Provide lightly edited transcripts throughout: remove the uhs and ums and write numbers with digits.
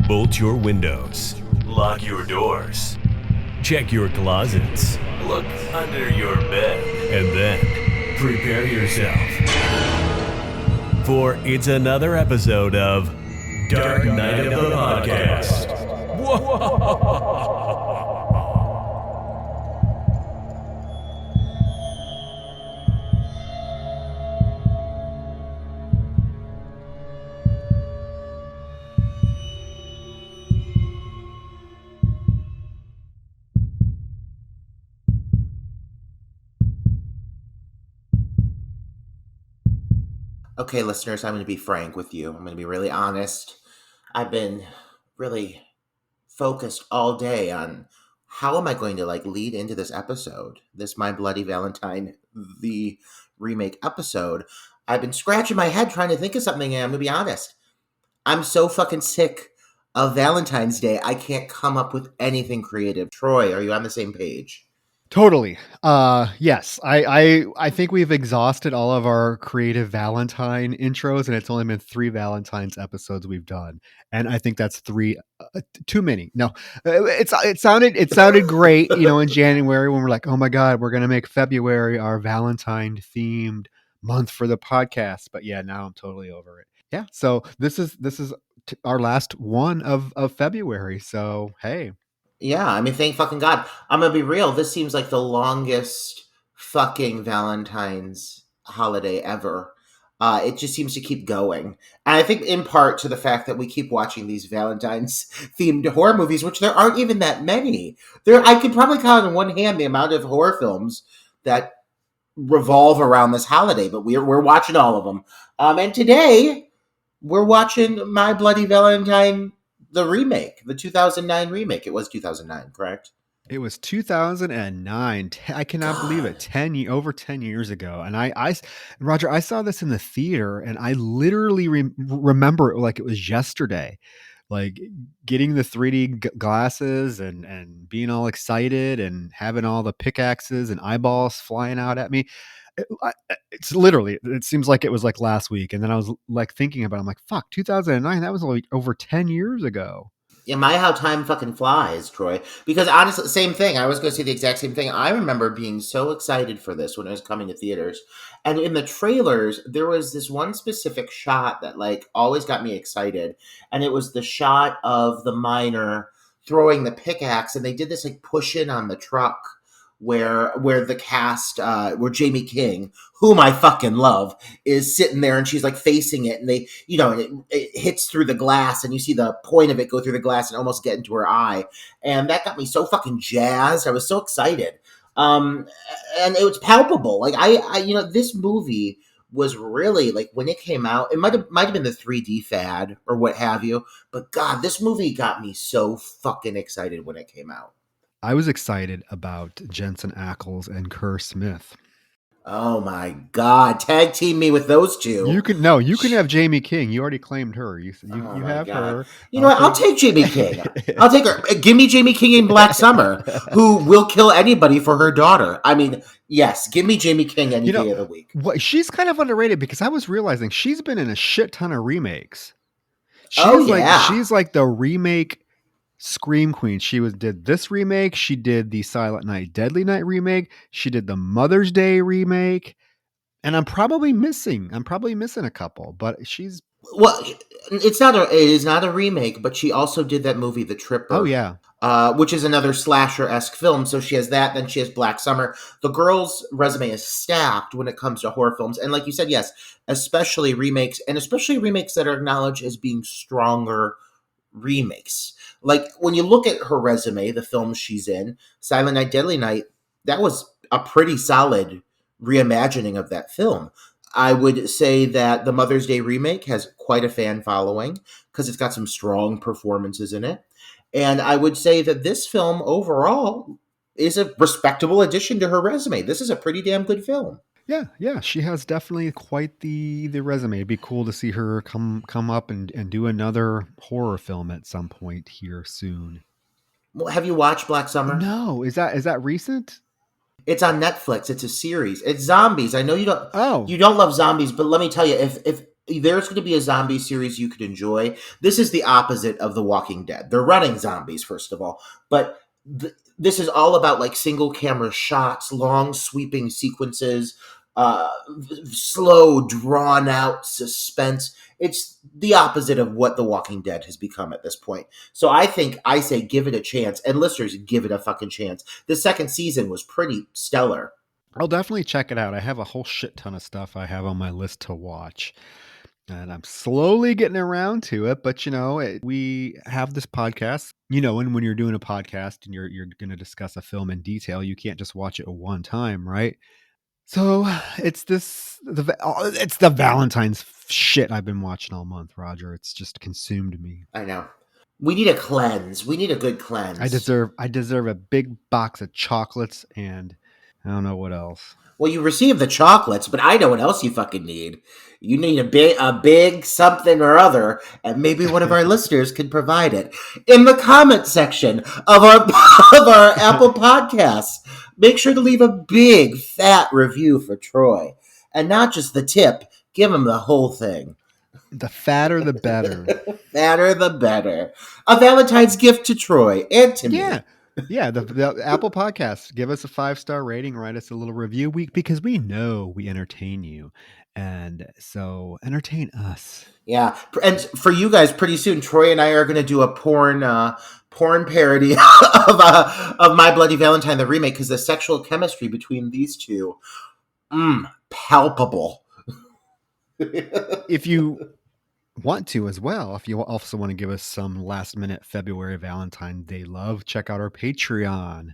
Bolt your windows. Lock your doors. Check your closets. Look under your bed. And then prepare yourself. For it's another episode of Dark Knight of the Podcast. Okay, listeners, I'm going to be frank with you. I'm going to be really honest. I've been really focused all day on how am I going to lead into this episode, this My Bloody Valentine, the remake episode. I've been scratching my head trying to think of something, and I'm going to be honest. I'm so fucking sick of Valentine's Day. I can't come up with anything creative. Troy, are you on the same page? Totally. Yes. I think we've exhausted all of our creative Valentine intros, and it's only been 3 Valentine's episodes we've done, and I think that's 3 too many. No, it sounded great, in January when we're like, oh my god, we're gonna make February our Valentine themed month for the podcast. But yeah, now I'm totally over it. Yeah. So this is our last one of February. So hey. Yeah, I mean, thank fucking God. I'm gonna be real. This seems like the longest fucking Valentine's holiday ever. It just seems to keep going. And I think in part to the fact that we keep watching these Valentine's themed horror movies, which there aren't even that many. I could probably count on one hand the amount of horror films that revolve around this holiday, but we're watching all of them. And today we're watching My Bloody Valentine, the remake, the 2009 remake. It was 2009, correct? It was 2009. I cannot believe it. Over 10 years ago. And Roger, I saw this in the theater, and I literally remember it like it was yesterday. Like getting the 3D glasses and being all excited and having all the pickaxes and eyeballs flying out at me. It seems like it was like last week. And then I was like thinking about it. I'm like, fuck, 2009, that was like over 10 years ago. Yeah, how time fucking flies, Troy. Because honestly, same thing. I was going to say the exact same thing. I remember being so excited for this when it was coming to theaters. And in the trailers, there was this one specific shot that always got me excited. And it was the shot of the miner throwing the pickaxe. And they did this push in on the truck where the cast, where Jamie King, whom I fucking love, is sitting there, and she's facing it, and they, it hits through the glass, and you see the point of it go through the glass and almost get into her eye. And that got me so fucking jazzed. I was so excited. And it was palpable. This movie was really when it came out, it might have been the 3D fad or what have you, but God, this movie got me so fucking excited when it came out. I was excited about Jensen Ackles and Kerr Smith. Oh my God! Tag team me with those two. You can have Jamie King. You already claimed her. You have her. You know what? I'll take Jamie King. I'll take her. Give me Jamie King in Black Summer, who will kill anybody for her daughter. I mean, yes, give me Jamie King any day of the week. She's kind of underrated because I was realizing she's been in a shit ton of remakes. She's like the remake Scream Queen. She did this remake. She did the Silent Night, Deadly Night remake. She did the Mother's Day remake. And I'm probably missing a couple, but she's... Well, it is not a remake, but she also did that movie, The Tripper. Oh, yeah. Which is another slasher-esque film. So she has that, then she has Black Summer. The girl's resume is stacked when it comes to horror films. And like you said, yes, especially remakes, and especially remakes that are acknowledged as being stronger remakes. When you look at her resume, the films she's in, Silent Night, Deadly Night, that was a pretty solid reimagining of that film. I would say that the Mother's Day remake has quite a fan following because it's got some strong performances in it. And I would say that this film overall is a respectable addition to her resume. This is a pretty damn good film. Yeah, she has definitely quite the resume. It'd be cool to see her come up and do another horror film at some point here soon. Well, have you watched Black Summer? No, is that recent? It's on Netflix. It's a series. It's zombies. I know you don't. Oh, you don't love zombies, but let me tell you, if there's going to be a zombie series you could enjoy. This is the opposite of The Walking Dead. They're running zombies, first of all, but this is all about like single camera shots, long sweeping sequences, uh, slow, drawn out suspense. It's the opposite of what The Walking Dead has become at this point. So I say give it a chance, and listeners, give it a fucking chance. The second season was pretty stellar. I'll definitely check it out. I have a whole shit ton of stuff I have on my list to watch. And I'm slowly getting around to it, but we have this podcast. And when you're doing a podcast and you're going to discuss a film in detail, you can't just watch it one time, right? So it's it's the Valentine's shit I've been watching all month, Roger. It's just consumed me. I know. We need a cleanse. We need a good cleanse. I deserve a big box of chocolates, and I don't know what else. Well, you receive the chocolates, but I know what else you fucking need. You need a big something or other, and maybe one of our listeners can provide it in the comment section of our of our Apple Podcasts. Make sure to leave a big fat review for Troy, and not just the tip. Give him the whole thing. The fatter, the better. Fatter, the better. A Valentine's gift to Troy and to me. Yeah, the Apple Podcast. Give us a 5-star rating. Write us a little review because we know we entertain you, and so entertain us. Yeah, and for you guys, pretty soon, Troy and I are going to do a porn parody of My Bloody Valentine, the remake, because the sexual chemistry between these two, palpable. If you want to as well, if you also want to give us some last minute February Valentine's Day love, check out our Patreon,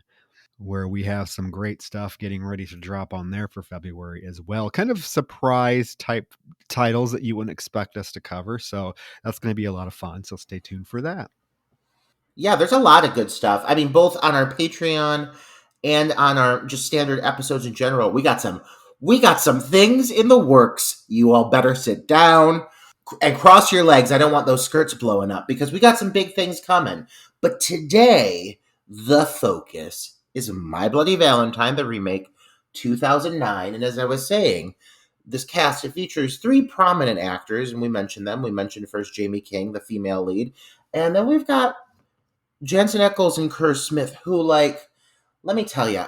where we have some great stuff getting ready to drop on there for February as well. Kind of surprise type titles that you wouldn't expect us to cover. So that's going to be a lot of fun. So stay tuned for that. Yeah, there's a lot of good stuff. I mean, both on our Patreon and on our just standard episodes in general. We got some things in the works. You all better sit down and cross your legs. I don't want those skirts blowing up because we got some big things coming. But today, the focus is My Bloody Valentine, the remake, 2009. And as I was saying, this cast, it features 3 prominent actors, and we mentioned them. We mentioned first Jamie King, the female lead. And then we've got Jensen Ackles and Kerr Smith, who, like, let me tell you,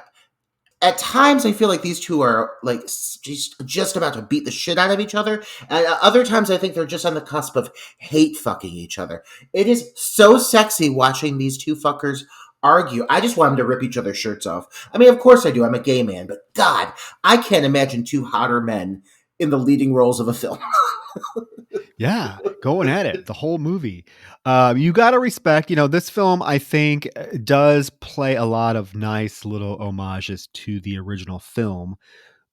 at times I feel like these two are like just about to beat the shit out of each other, and other times I think they're just on the cusp of hate fucking each other. It is so sexy watching these two fuckers argue. I just want them to rip each other's shirts off. I mean, of course I do. I'm a gay man, but God, I can't imagine 2 hotter men in the leading roles of a film. Yeah, going at it the whole movie. You got to respect, this film, I think, does play a lot of nice little homages to the original film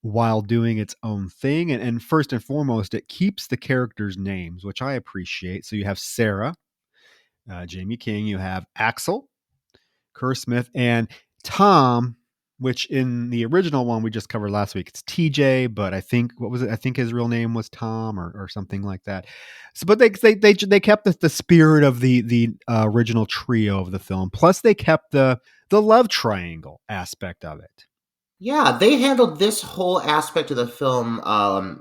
while doing its own thing. And first and foremost, it keeps the characters' names, which I appreciate. So you have Sarah, Jamie King, you have Axel, Kerr Smith, and Tom, which in the original one we just covered last week, it's TJ, but I think, what was it? I think his real name was Tom or something like that. So, but they kept the spirit of the original trio of the film. Plus, they kept the love triangle aspect of it. Yeah, they handled this whole aspect of the film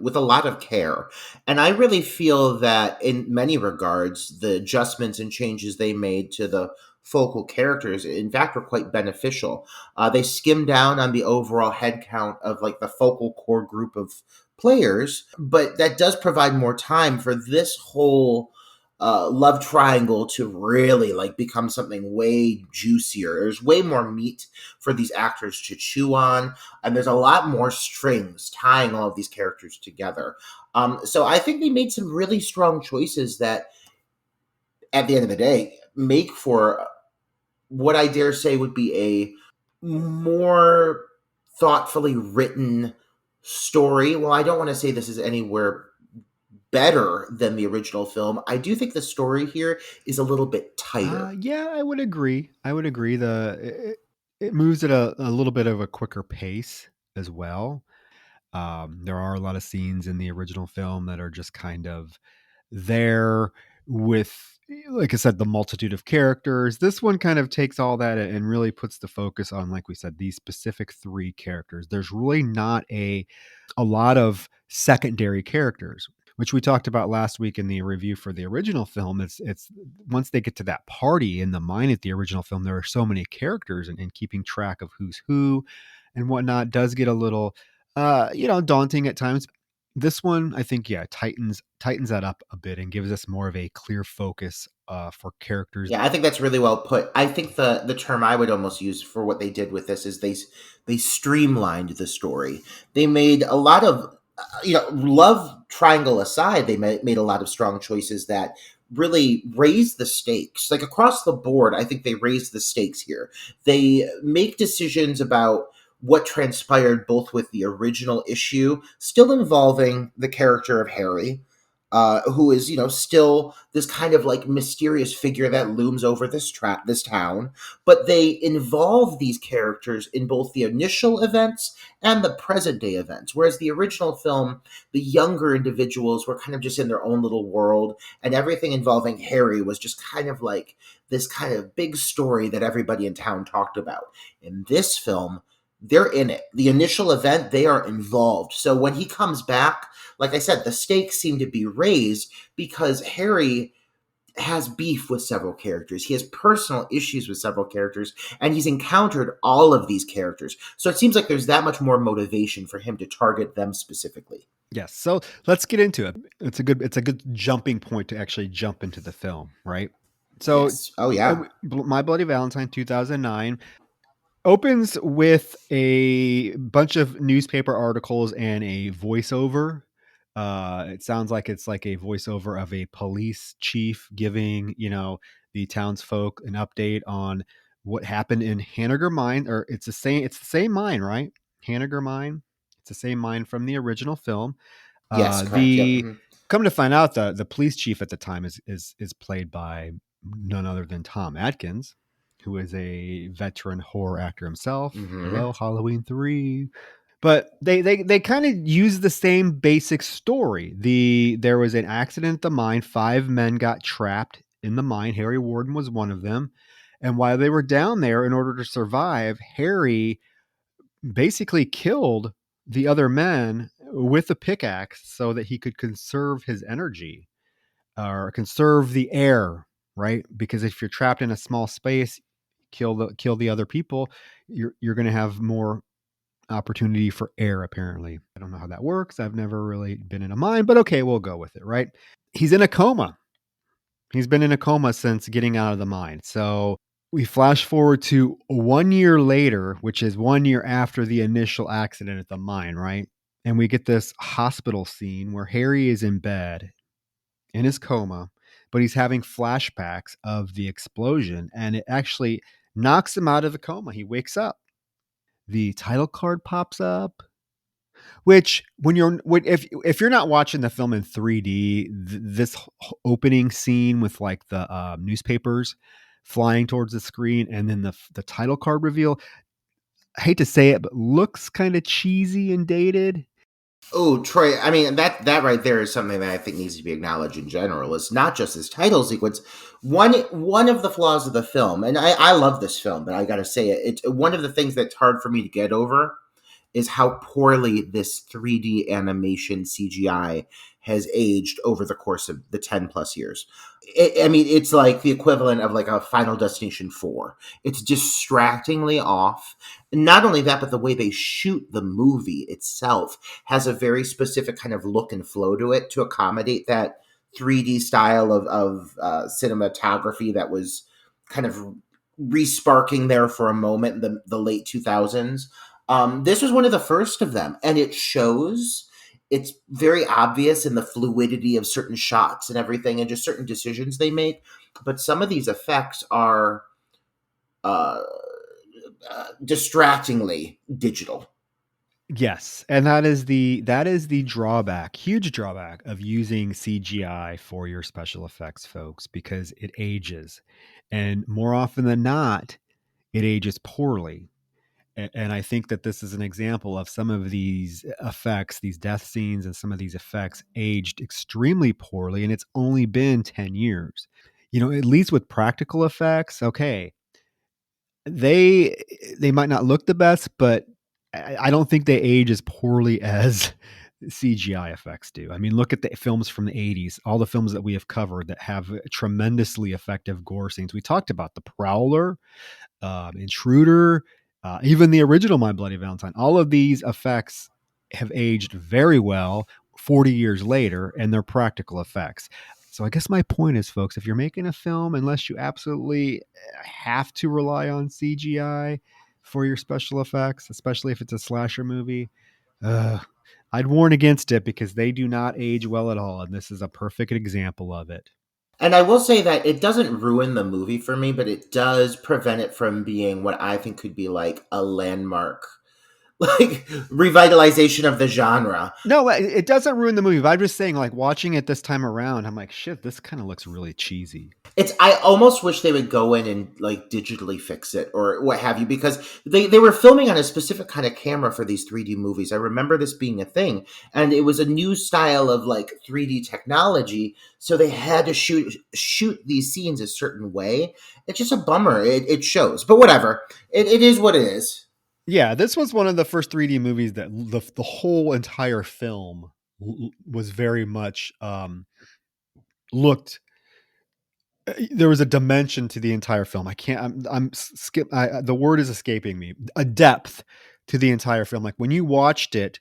with a lot of care. And I really feel that in many regards, the adjustments and changes they made to the focal characters, in fact, were quite beneficial. They skimmed down on the overall head count of like the focal core group of players, but that does provide more time for this whole love triangle to really like become something way juicier. There's way more meat for these actors to chew on, and there's a lot more strings tying all of these characters together. So I think they made some really strong choices that, at the end of the day, make for what I dare say would be a more thoughtfully written story. Well, I don't want to say this is anywhere better than the original film. I do think the story here is a little bit tighter. Yeah, I would agree. It moves at a little bit of a quicker pace as well. There are a lot of scenes in the original film that are just kind of there with, like I said, the multitude of characters. This one kind of takes all that and really puts the focus on, like we said, these specific 3 characters. There's really not a lot of secondary characters. which we talked about last week in the review for the original film. It's once they get to that party in the mine at the original film, there are so many characters, and keeping track of who's who and whatnot does get a little daunting at times. This one, I think, yeah, tightens that up a bit and gives us more of a clear focus for characters. Yeah, I think that's really well put. I think the term I would almost use for what they did with this is they streamlined the story. They made a lot of love triangle aside, they made a lot of strong choices that really raised the stakes. Like across the board, I think they raised the stakes here. They make decisions about what transpired both with the original issue, still involving the character of Harry, who is still this kind of like mysterious figure that looms over this town, but they involve these characters in both the initial events and the present day events, whereas the original film, the younger individuals were kind of just in their own little world, and everything involving Harry was just kind of like this kind of big story that everybody in town talked about. In this film, they're in it. The initial event, they are involved. So when he comes back, like I said, the stakes seem to be raised because Harry has beef with several characters. He has personal issues with several characters, and he's encountered all of these characters. So it seems like there's that much more motivation for him to target them specifically. Yes. So let's get into it. It's a good jumping point to actually jump into the film, right? So Yes. Oh yeah. My Bloody Valentine 2009 opens with a bunch of newspaper articles and a voiceover. It sounds like it's like a voiceover of a police chief giving, the townsfolk an update on what happened in Hanager Mine, or it's the same mine, right? Hanager Mine. It's the same mine from the original film. Yes, correct. Yep. The Come to find out, the police chief at the time is played by none other than Tom Atkins, who is a veteran horror actor himself. Hello, Halloween 3. But they kind of use the same basic story. There was an accident at the mine. 5 men got trapped in the mine. Harry Warden was one of them. And while they were down there, in order to survive, Harry basically killed the other men with a pickaxe so that he could conserve his energy or conserve the air, right? Because if you're trapped in a small space, kill the other people, you're going to have more opportunity for air, apparently. I don't know how that works. I've never really been in a mine, but okay, we'll go with it, right? He's in a coma. He's been in a coma since getting out of the mine. So we flash forward to 1 year later, which is 1 year after the initial accident at the mine, right? And we get this hospital scene where Harry is in bed in his coma, but he's having flashbacks of the explosion, and it actually knocks him out of the coma. He wakes up. The title card pops up, which if you're not watching the film in 3D, this opening scene with like the newspapers flying towards the screen and then the title card reveal, I hate to say it, but looks kind of cheesy and dated. Oh, Troy, I mean, that right there is something that I think needs to be acknowledged in general. It's not just this title sequence. One of the flaws of the film, and I love this film, but I gotta say it's one of the things that's hard for me to get over is how poorly this 3D animation CGI has aged over the course of the 10 plus years. I mean, it's like the equivalent of like a Final Destination 4. It's distractingly off. Not only that, but the way they shoot the movie itself has a very specific kind of look and flow to it to accommodate that 3D style of cinematography that was kind of resparking there for a moment in the late 2000s. This was one of the first of them, and it shows. It's very obvious in the fluidity of certain shots and everything, and just certain decisions they make. But some of these effects are distractingly digital. Yes, and that is the huge drawback of using CGI for your special effects, folks, because it ages, and more often than not, it ages poorly. And I think that this is an example of some of these effects, these death scenes, and some of these effects aged extremely poorly, and it's only been 10 years. At least with practical effects, okay, they might not look the best, but I don't think they age as poorly as CGI effects do. I mean, look at the films from the 80s, all the films that we have covered that have tremendously effective gore scenes. We talked about The Prowler, Intruder, even the original My Bloody Valentine. All of these effects have aged very well 40 years later, and they're practical effects. So I guess my point is, folks, if you're making a film, unless you absolutely have to rely on CGI for your special effects, especially if it's a slasher movie, I'd warn against it because they do not age well at all. And this is a perfect example of it. And I will say that it doesn't ruin the movie for me, but it does prevent it from being what I think could be like a landmark, like revitalization of the genre. No, it doesn't ruin the movie. But I'm just saying, like, watching it this time around, I'm like, shit, this kind of looks really cheesy. I almost wish they would go in and like digitally fix it or what have you, because they were filming on a specific kind of camera for these 3D movies. I remember this being a thing, and it was a new style of like 3D technology, so they had to shoot these scenes a certain way. It's just a bummer. It shows, but whatever. It is what it is. Yeah, this was one of the first 3D movies that the whole entire film was very much looked. There was a dimension to the entire film. I can't. I'm skip. The word is escaping me. A depth to the entire film. Like when you watched it,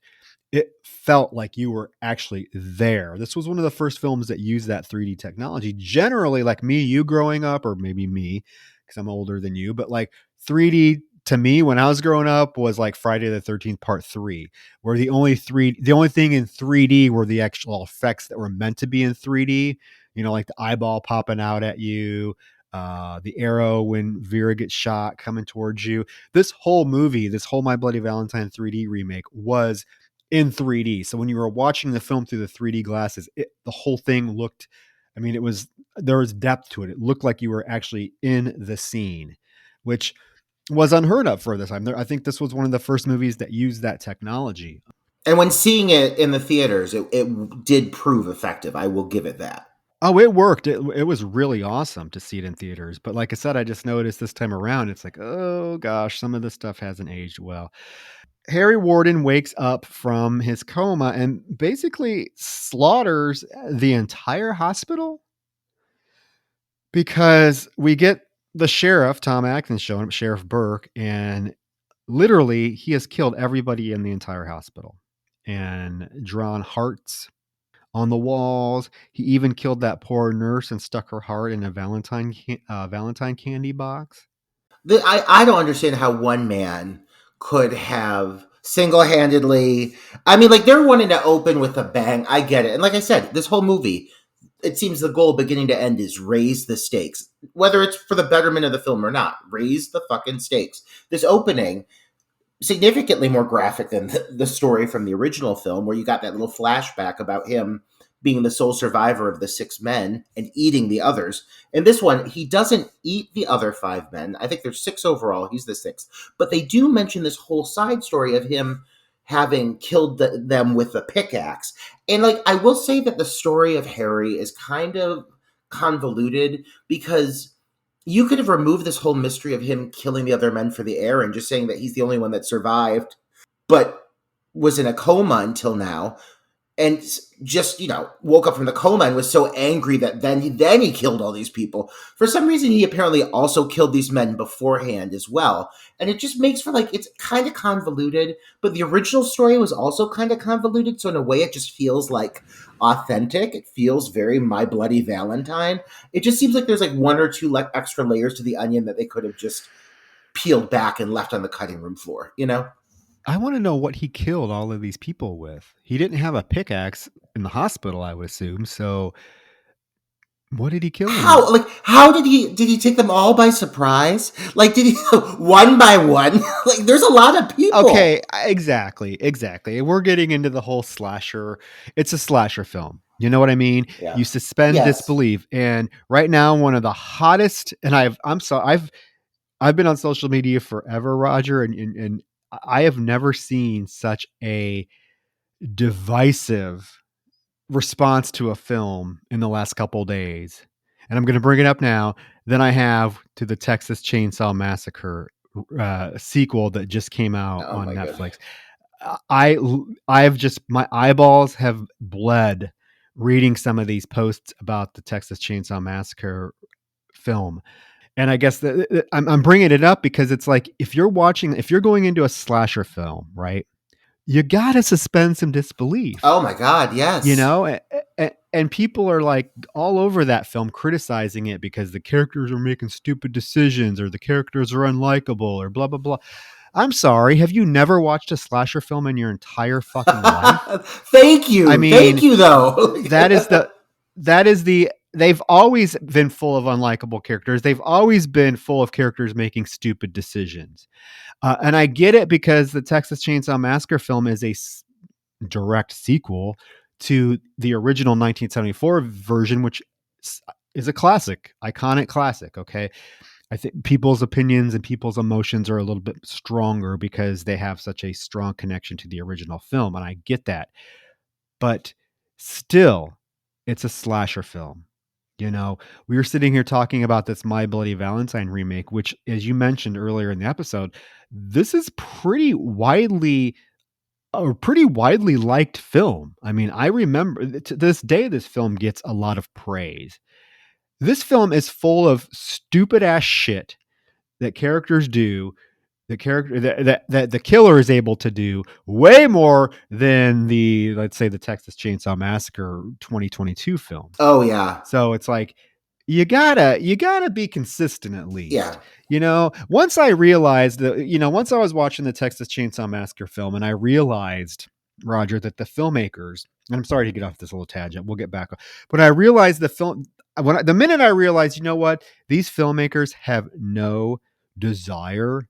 it felt like you were actually there. This was one of the first films that used that 3D technology. Generally, like you growing up, or maybe me, because I'm older than you, but like 3D to me when I was growing up was like Friday the 13th Part 3, where the only thing in 3D were the actual effects that were meant to be in 3D. You know, like the eyeball popping out at you, the arrow when Vera gets shot coming towards you. This whole movie, this whole My Bloody Valentine 3D remake was in 3D. So when you were watching the film through the 3D glasses, the whole thing looked, I mean, there was depth to it. It looked like you were actually in the scene, which was unheard of for the time. I think this was one of the first movies that used that technology. And when seeing it in the theaters, it did prove effective. I will give it that. Oh, it worked. It was really awesome to see it in theaters. But like I said, I just noticed this time around, it's like, oh gosh, some of this stuff hasn't aged well. Harry Warden wakes up from his coma and basically slaughters the entire hospital because we get the sheriff, Tom Atkins, showing up, Sheriff Burke, and literally he has killed everybody in the entire hospital and drawn hearts on the walls. He even killed that poor nurse and stuck her heart in a Valentine candy box. I don't understand how one man could have single-handedly. I mean, like they're wanting to open with a bang. I get it, and like I said, this whole movie, it seems the goal, beginning to end, is raise the stakes, whether it's for the betterment of the film or not. Raise the fucking stakes. This opening, significantly more graphic than the story from the original film, where you got that little flashback about him being the sole survivor of the 6 men and eating the others. In this one, he doesn't eat the other 5 men. I think there's 6 overall. He's the 6th. But they do mention this whole side story of him having killed them with a pickaxe. And like, I will say that the story of Harry is kind of convoluted, because you could have removed this whole mystery of him killing the other men for the heir and just saying that he's the only one that survived, but was in a coma until now, and just, woke up from the coma and was so angry that then he killed all these people. For some reason, he apparently also killed these men beforehand as well. And it just makes for like, it's kind of convoluted, but the original story was also kind of convoluted. So in a way, it just feels like authentic. It feels very My Bloody Valentine. It just seems like there's like 1 or 2 like extra layers to the onion that they could have just peeled back and left on the cutting room floor, I want to know what he killed all of these people with. He didn't have a pickaxe in the hospital, I would assume. So what did he kill them with? How did he take them all by surprise? Like, did he one by one? Like, there's a lot of people. Okay, exactly. We're getting into the whole slasher. It's a slasher film. You know what I mean? Yeah. You suspend Yes. disbelief. And right now, one of the hottest, and I've been on social media forever, Roger, and I have never seen such a divisive response to a film in the last couple of days. And I'm going to bring it up now. Than I have to the Texas Chainsaw Massacre sequel that just came out Oh on my Netflix. I've just, my eyeballs have bled reading some of these posts about the Texas Chainsaw Massacre film. And I guess I'm bringing it up because it's like, if you're going into a slasher film, right? You got to suspend some disbelief. Oh my God, yes. And people are like all over that film criticizing it because the characters are making stupid decisions, or the characters are unlikable, or blah, blah, blah. I'm sorry. Have you never watched a slasher film in your entire fucking life? Thank you. I mean, Thank you, though. that is the, they've always been full of unlikable characters. They've always been full of characters making stupid decisions. And I get it, because the Texas Chainsaw Massacre film is a direct sequel to the original 1974 version, which is a classic, iconic classic. Okay. I think people's opinions and people's emotions are a little bit stronger because they have such a strong connection to the original film. And I get that. But still, it's a slasher film. You know, we were sitting here talking about this My Bloody Valentine remake, which, as you mentioned earlier in the episode, this is a pretty widely liked film. I mean, I remember to this day, this film gets a lot of praise. This film is full of stupid ass shit that characters do. The character that the killer is able to do way more than let's say the Texas Chainsaw Massacre 2022 film. Oh yeah. So it's like, you gotta be consistent at least. Yeah. You know, once I realized that, once I was watching the Texas Chainsaw Massacre film, and I realized, Roger, that the filmmakers, and I'm sorry to get off this little tangent, we'll get back, but I realized the minute I realized, you know what, these filmmakers have no desire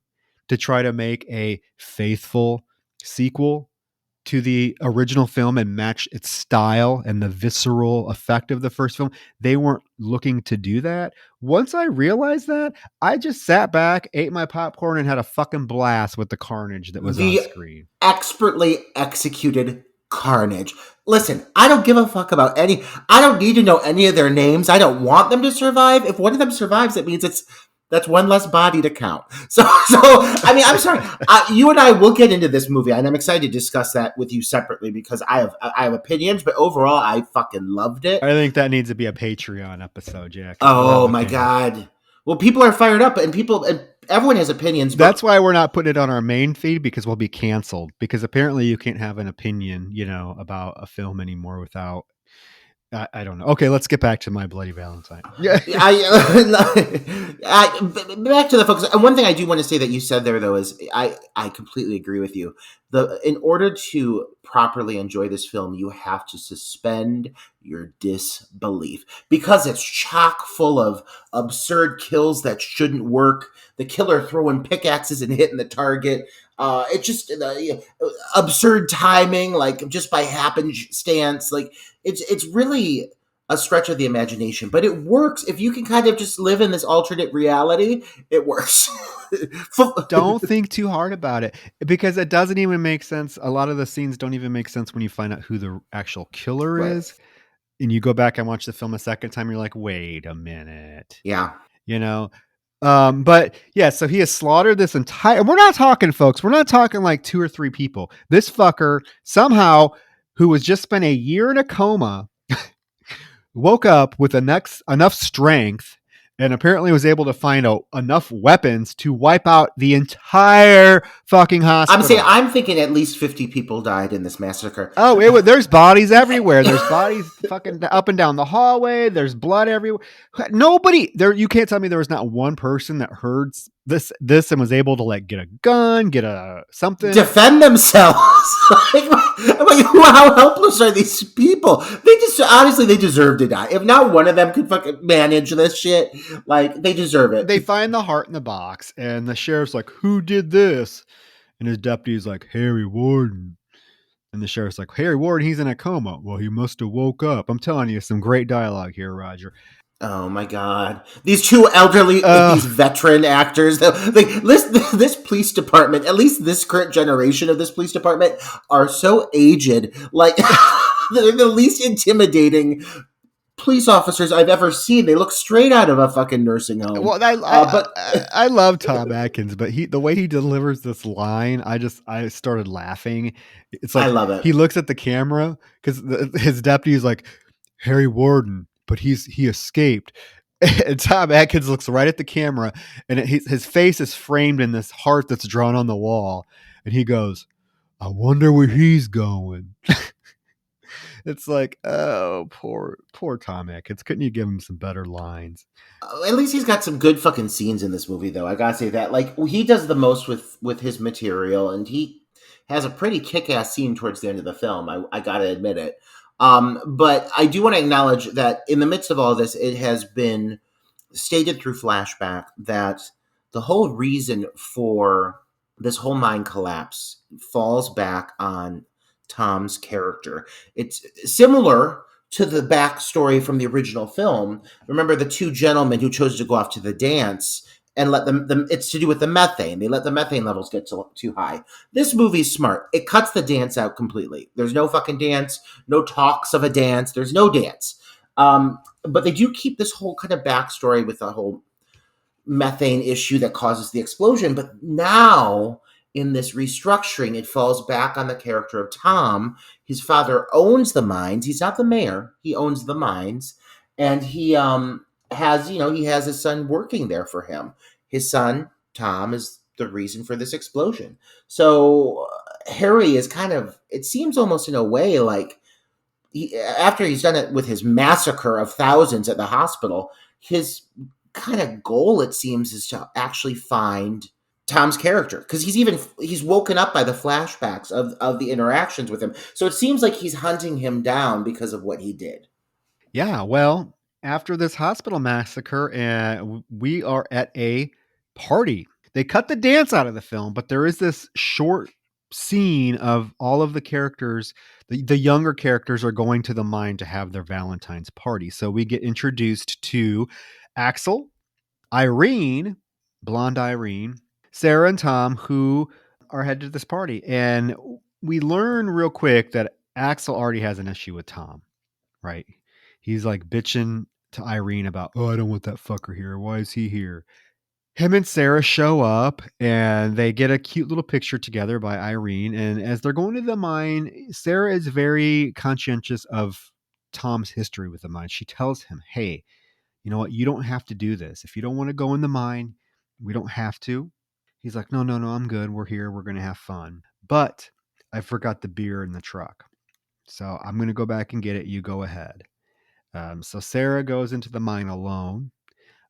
to try to make a faithful sequel to the original film and match its style and the visceral effect of the first film. They weren't looking to do that. Once I realized that, I just sat back, ate my popcorn, and had a fucking blast with the carnage that was on screen. Expertly executed carnage. Listen, I don't give a fuck about I don't need to know any of their names. I don't want them to survive. If one of them survives, it means that's one less body to count. So I mean, I'm sorry. You and I will get into this movie, and I'm excited to discuss that with you separately because I have opinions, but overall, I fucking loved it. I think that needs to be a Patreon episode, Jack. Oh my God. Well, people are fired up, and everyone has opinions. That's why we're not putting it on our main feed, because we'll be canceled. Because apparently you can't have an opinion, about a film anymore without. I don't know. Okay, let's get back to My Bloody Valentine. Yeah, back to the focus. And one thing I do want to say that you said there, though, is I completely agree with you. In order to properly enjoy this film, you have to suspend your disbelief because it's chock full of absurd kills that shouldn't work. The killer throwing pickaxes and hitting the target. It's just absurd timing, like just by happenstance. Like it's really a stretch of the imagination, but it works. If you can kind of just live in this alternate reality, it works. Don't think too hard about it, because it doesn't even make sense. A lot of the scenes don't even make sense when you find out who the actual killer is. And you go back and watch the film a second time, you're like, wait a minute. Yeah. But yeah, so he has slaughtered this entire, we're not talking, folks, we're not talking like 2 or 3 people. This fucker somehow, who was just spent a year in a coma, woke up with enough strength, and apparently was able to find enough weapons to wipe out the entire fucking hospital. I'm thinking at least 50 people died in this massacre. Oh, there's bodies everywhere. There's bodies fucking up and down the hallway. There's blood everywhere. Nobody there. You can't tell me there was not one person that heard this and was able to like get a gun, get something, defend themselves. How helpless are these people? They just honestly, they deserve to die. If not one of them could fucking manage this shit, like they deserve it. They find the heart in the box, and the sheriff's like, "Who did this?" And his deputy's like, "Harry Warden." And the sheriff's like, "Harry Warden, he's in a coma." "Well, he must have woke up." I'm telling you, some great dialogue here, Roger. Oh my God! These 2 elderly, these veteran actors. This police department, at least this current generation of this police department, are so aged. Like they're the least intimidating police officers I've ever seen. They look straight out of a fucking nursing home. Well, But I love Tom Atkins, but the way he delivers this line, I started laughing. It's I like love it. he looks at the camera because his deputy is like Harry Warden, but he escaped. And Tom Atkins looks right at the camera, and his face is framed in this heart that's drawn on the wall, and he goes, "I wonder where he's going." It's like, oh, poor Tom Atkins. Couldn't you give him some better lines? At least he's got some good fucking scenes in this movie, though. I gotta say that. Like, he does the most with his material, and he has a pretty kick-ass scene towards the end of the film. I gotta admit it. But I do want to acknowledge that in the midst of all this, it has been stated through flashback that the whole reason for this whole mind collapse falls back on Tom's character. It's similar to the backstory from the original film. Remember the two gentlemen who chose to go off to the dance and let them it's to do with the methane. They let the methane levels get too high. This movie's smart. It cuts the dance out completely. There's no fucking dance, no talks of a dance. There's no dance. But they do keep this whole kind of backstory with the whole methane issue that causes the explosion. But now, in this restructuring, it falls back on the character of Tom. His father owns the mines. He's not the mayor. He owns the mines. And he he has his son working there for him. His son, Tom, is the reason for this explosion. So Harry is kind of, it seems almost in a way like, after he's done it with his massacre of thousands at the hospital, his kind of goal, it seems, is to actually find Tom's character, because he's woken up by the flashbacks of the interactions with him. So it seems like he's hunting him down because of what he did. Yeah, well, after this hospital massacre, we are at a party. They cut the dance out of the film, but there is this short scene of all of the characters. The younger characters are going to the mine to have their Valentine's party. So we get introduced to Axel, Irene, blonde Irene, Sarah, and Tom, who are headed to this party. And we learn real quick that Axel already has an issue with Tom, right? He's like bitching to Irene about, oh, I don't want that fucker here. Why is he here? Him and Sarah show up and they get a cute little picture together by Irene. And as they're going to the mine, Sarah is very conscientious of Tom's history with the mine. She tells him, hey, you know what? You don't have to do this. If you don't want to go in the mine, we don't have to. He's like, no, no, no, I'm good. We're here. We're going to have fun. But I forgot the beer in the truck. So I'm going to go back and get it. You go ahead. So Sarah goes into the mine alone.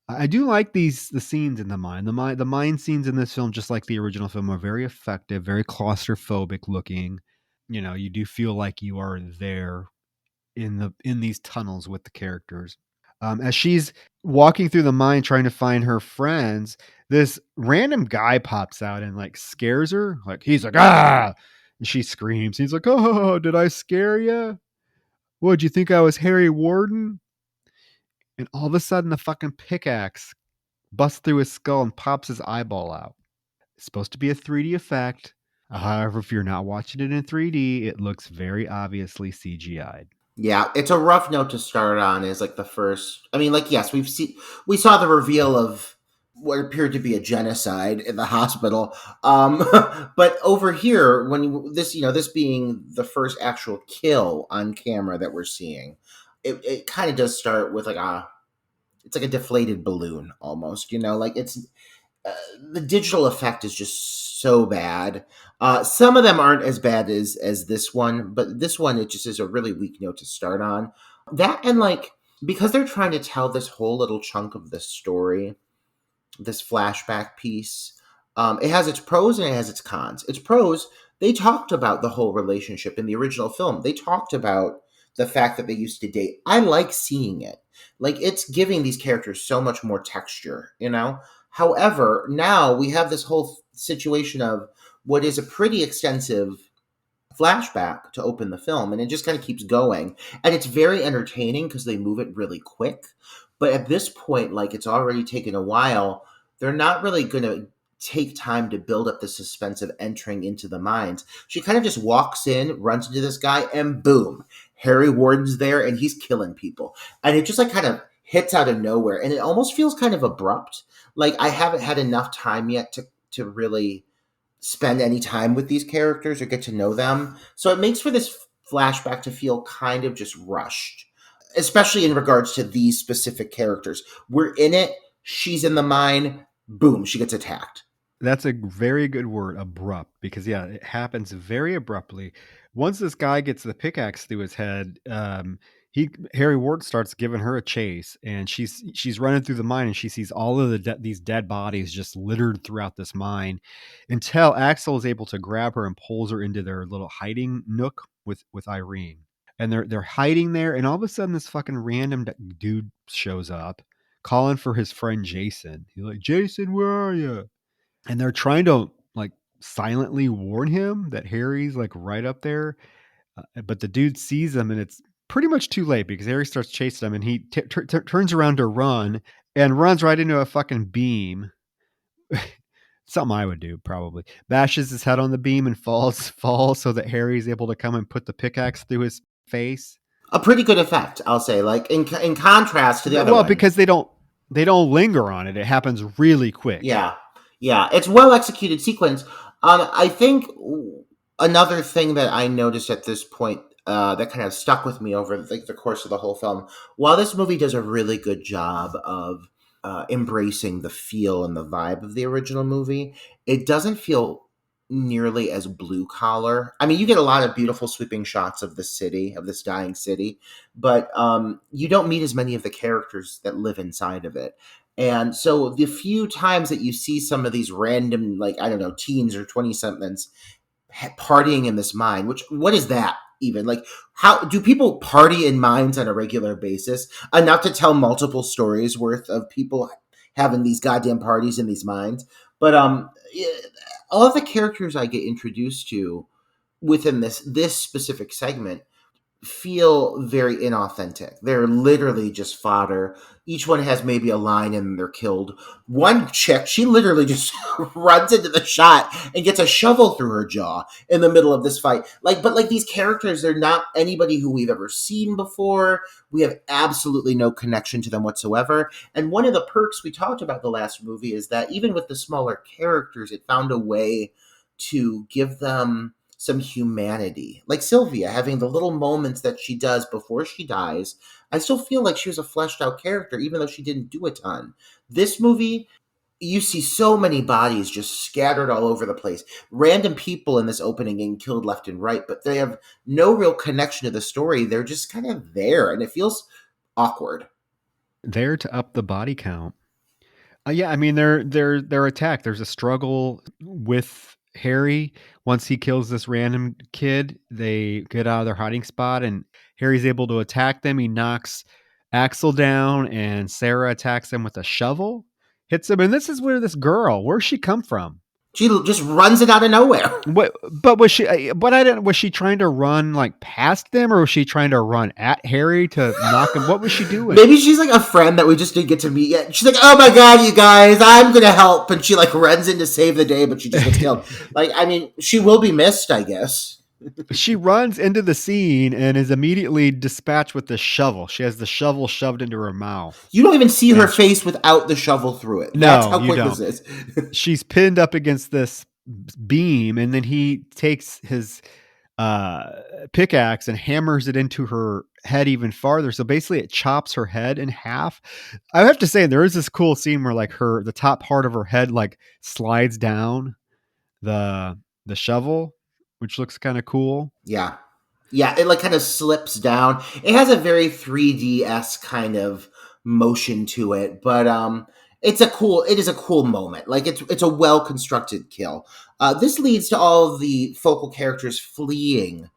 I do like the scenes in the mine. The mine scenes in this film, just like the original film, are very effective, very claustrophobic looking. You know, you do feel like you are there in these tunnels with the characters. As she's walking through the mine trying to find her friends, this random guy pops out and like scares her. Like he's like, ah, and she screams. He's like, oh, did I scare you? What, you think I was Harry Warden? And all of a sudden, the fucking pickaxe busts through his skull and pops his eyeball out. It's supposed to be a 3D effect. However, if you're not watching it in 3D, it looks very obviously CGI'd. Yeah, it's a rough note to start on. Is like the first. I mean, like, yes, we saw the reveal of what appeared to be a genocide in the hospital. But over here, this being the first actual kill on camera that we're seeing, it kind of does start with it's like a deflated balloon almost. Like it's the digital effect is just so bad. Some of them aren't as bad as this one, but this one, it just is a really weak note to start on. That, and like, because they're trying to tell this whole little chunk of the story, this flashback piece, it has its pros and it has its cons. Its pros, they talked about the whole relationship in the original film. They talked about the fact that they used to date. I like seeing it. Like, it's giving these characters so much more texture. However, now we have this whole situation of what is a pretty extensive flashback to open the film, and it just kind of keeps going. And it's very entertaining because they move it really quick. But at this point, like, it's already taken a while. They're not really going to take time to build up the suspense of entering into the mines. She kind of just walks in, runs into this guy, and boom. Harry Warden's there and he's killing people. And it just like kind of hits out of nowhere. And it almost feels kind of abrupt. Like I haven't had enough time yet to really spend any time with these characters or get to know them. So it makes for this flashback to feel kind of just rushed, especially in regards to these specific characters. We're in it, she's in the mine, boom, she gets attacked. That's a very good word, abrupt, because yeah, it happens very abruptly. Once this guy gets the pickaxe through his head, Harry Ward starts giving her a chase, and she's running through the mine, and she sees all of these dead bodies just littered throughout this mine, until Axel is able to grab her and pulls her into their little hiding nook with Irene, and they're hiding there, and all of a sudden this fucking random dude shows up, calling for his friend Jason. He's like, "Jason, where are you?" And they're trying to like silently warn him that Harry's like right up there, but the dude sees him, and it's pretty much too late because Harry starts chasing him, and he turns around to run and runs right into a fucking beam. Something I would do probably. Bashes his head on the beam and falls so that Harry's able to come and put the pickaxe through his face. A pretty good effect, I'll say. Like in contrast to the other one. Because they don't linger on it. It happens really quick. Yeah, it's well executed sequence. I think another thing that I noticed at this point that kind of stuck with me over the course of the whole film, while this movie does a really good job of embracing the feel and the vibe of the original movie, it doesn't feel nearly as blue collar. I mean, you get a lot of beautiful sweeping shots of the city, of this dying city, but you don't meet as many of the characters that live inside of it. And so the few times that you see some of these random, like, I don't know, teens or 20-somethings partying in this mine, what is that even? Like, how do people party in mines on a regular basis enough to tell multiple stories worth of people having these goddamn parties in these mines? But all of the characters I get introduced to within this specific segment feel very inauthentic. They're literally just fodder. Each one has maybe a line and they're killed. One chick, she literally just runs into the shot and gets a shovel through her jaw in the middle of this fight. But these characters, they're not anybody who we've ever seen before. We have absolutely no connection to them whatsoever. And one of the perks we talked about the last movie is that even with the smaller characters, it found a way to give them some humanity. Like Sylvia having the little moments that she does before she dies. I still feel like she was a fleshed out character, even though she didn't do a ton. This movie, you see so many bodies just scattered all over the place. Random people in this opening getting killed left and right, but they have no real connection to the story. They're just kind of there, and it feels awkward. There to up the body count. Yeah, I mean they're attacked. There's a struggle with Harry. Once he kills this random kid, they get out of their hiding spot, and Harry's able to attack them. He knocks Axel down, and Sarah attacks him with a shovel, hits him. And this is where this girl, where's she come from? She just runs it out of nowhere. But was she? But I didn't. Was she trying to run like past them, or was she trying to run at Harry to knock him? What was she doing? Maybe she's like a friend that we just didn't get to meet yet. She's like, "Oh my god, you guys, I'm gonna help," and she like runs in to save the day, but she just gets killed. Like, I mean, she will be missed, I guess. She runs into the scene and is immediately dispatched with the shovel. She has the shovel shoved into her mouth. You don't even see her face without the shovel through it. No, that's how you quick don't. this is. She's pinned up against this beam, and then he takes his pickaxe and hammers it into her head even farther. So basically it chops her head in half. I have to say, there is this cool scene where like the top part of her head like slides down the shovel, which looks kind of cool. Yeah, it like kind of slips down. It has a very 3D-esque kind of motion to it, but it is a cool moment. Like it's a well constructed kill. This leads to all of the focal characters fleeing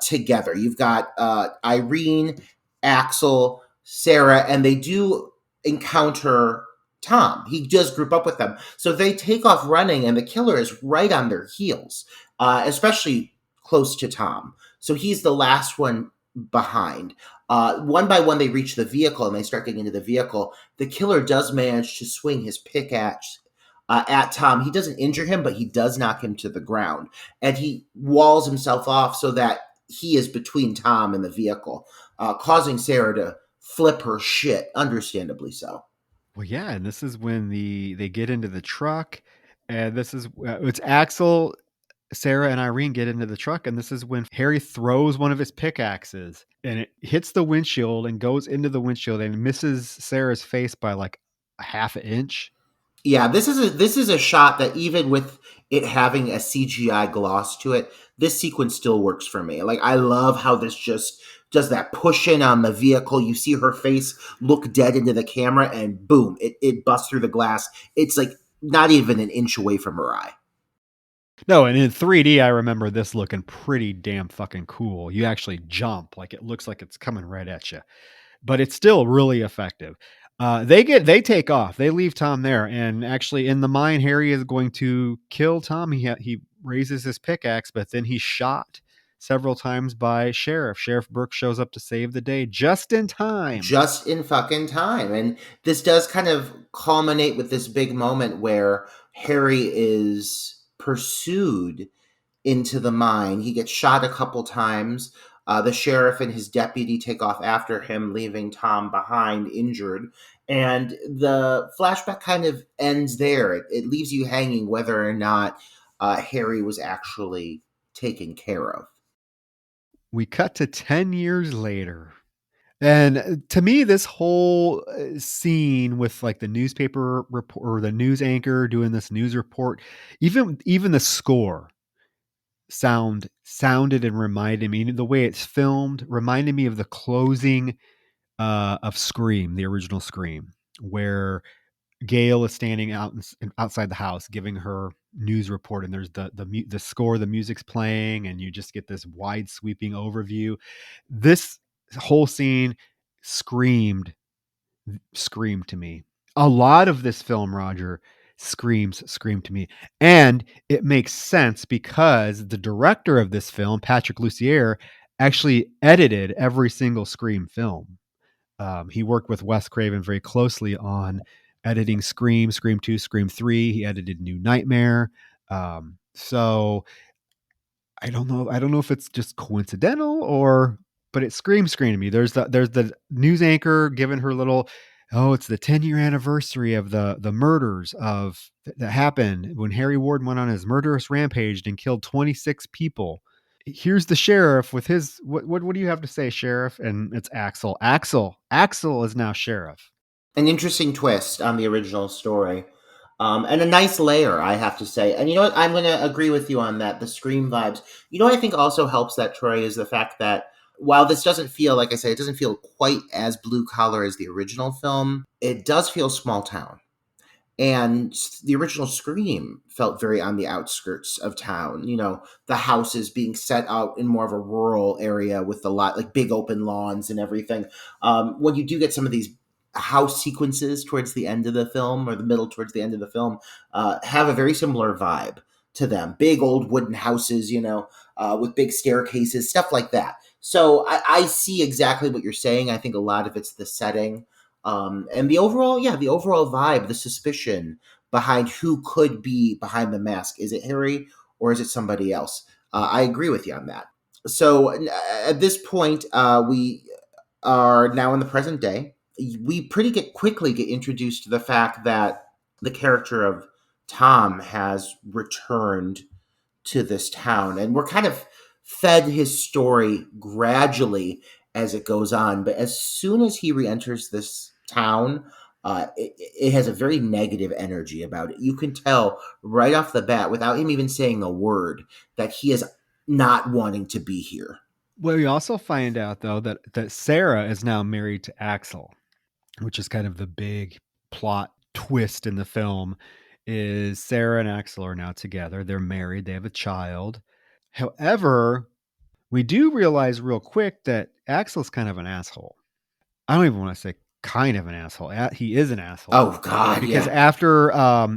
together. You've got Irene, Axel, Sarah, and they do encounter Tom. He does group up with them. So they take off running, and the killer is right on their heels, especially close to Tom. So he's the last one behind. One by one, they reach the vehicle, and they start getting into the vehicle. The killer does manage to swing his pickaxe at Tom. He doesn't injure him, but he does knock him to the ground. And he walls himself off so that he is between Tom and the vehicle, causing Sarah to flip her shit, understandably so. Well, yeah, and this is when they get into the truck, and this is it's Axel, Sarah, and Irene get into the truck, and this is when Harry throws one of his pickaxes, and it hits the windshield and goes into the windshield and misses Sarah's face by like a half an inch. Yeah, this is a shot that even with it having a CGI gloss to it, this sequence still works for me. Like I love how this just does that push in on the vehicle. You see her face look dead into the camera, and boom, it busts through the glass. It's like not even an inch away from her eye. No, and in 3D, I remember this looking pretty damn fucking cool. You actually jump, like it looks like it's coming right at you, but it's still really effective. They take off. They leave Tom there, and actually, in the mine, Harry is going to kill Tom. He raises his pickaxe, but then he's shot several times by Sheriff Burke shows up to save the day just in time. Just in fucking time. And this does kind of culminate with this big moment where Harry is pursued into the mine. He gets shot a couple times. The sheriff and his deputy take off after him, leaving Tom behind injured. And the flashback kind of ends there. It leaves you hanging whether or not Harry was actually taken care of. We cut to 10 years later. And to me, this whole scene with like the newspaper report or the news anchor doing this news report, even the score sounded and reminded me, the way it's filmed reminded me of the closing of Scream, the original Scream, where Gail is standing outside the house giving her news report, and there's the score, the music's playing, and you just get this wide sweeping overview. This whole scene screamed screamed to me. A lot of this film, Roger, screamed to me. And it makes sense because the director of this film, Patrick Lussier, actually edited every single Scream film. He worked with Wes Craven very closely on editing Scream, Scream 2, Scream 3. He edited New Nightmare. So I don't know. I don't know if it's just coincidental but it screams to me. There's the news anchor giving her little, oh, it's the 10-year anniversary of the murders that happened when Harry Warden went on his murderous rampage and killed 26 people. Here's the sheriff with his what do you have to say, sheriff? And it's Axel. Axel is now sheriff. An interesting twist on the original story. And a nice layer, I have to say. And you know what? I'm going to agree with you on that. The Scream vibes. You know what I think also helps that, Troy, is the fact that while this doesn't feel, like I say, it doesn't feel quite as blue collar as the original film, it does feel small town. And the original Scream felt very on the outskirts of town. You know, the houses being set out in more of a rural area with a lot, like big open lawns and everything. When you do get some of these house sequences towards the end of the film or the middle towards the end of the film, have a very similar vibe to them. Big old wooden houses, with big staircases, stuff like that. So I see exactly what you're saying. I think a lot of it's the setting. And the overall vibe, the suspicion behind who could be behind the mask. Is it Harry or is it somebody else? I agree with you on that. So at this point, we are now in the present day. We quickly get introduced to the fact that the character of Tom has returned to this town, and we're kind of fed his story gradually as it goes on. But as soon as he re-enters this town, it has a very negative energy about it. You can tell right off the bat, without him even saying a word, that he is not wanting to be here. Well, we also find out though that Sarah is now married to Axel, which is kind of the big plot twist in the film. Is Sarah and Axel are now together. They're married. They have a child. However, we do realize real quick that Axel's kind of an asshole. I don't even want to say kind of an asshole. He is an asshole. Oh God, because yeah. after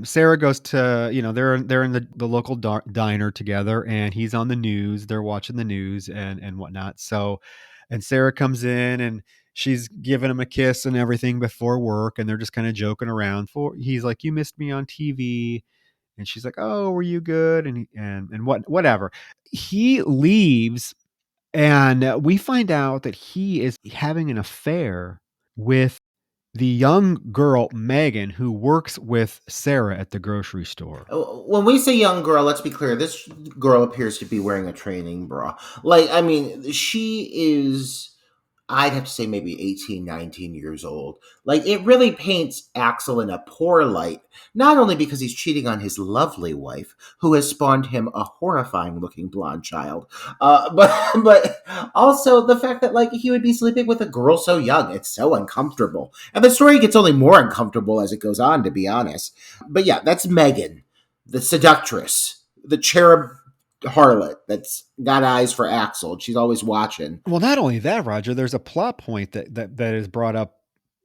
Sarah goes to, they're in the local diner together, and he's on the news. They're watching the news and whatnot. So, and Sarah comes in and she's giving him a kiss and everything before work, and they're just kind of joking around. He's like, "You missed me on TV," and she's like, "Oh, were you good?" And whatever. He leaves And we find out that he is having an affair with the young girl, Megan, who works with Sarah at the grocery store. When we say young girl, let's be clear. This girl appears to be wearing a training bra. Like, I mean, she is, I'd have to say maybe 18, 19 years old. Like, it really paints Axel in a poor light, not only because he's cheating on his lovely wife, who has spawned him a horrifying looking blonde child, but also the fact that, like, he would be sleeping with a girl so young. It's so uncomfortable. And the story gets only more uncomfortable as it goes on, to be honest. But yeah, that's Megan, the seductress, the cherub harlot that's got eyes for Axel. She's always watching. Well, not only that, Roger, there's a plot point that is brought up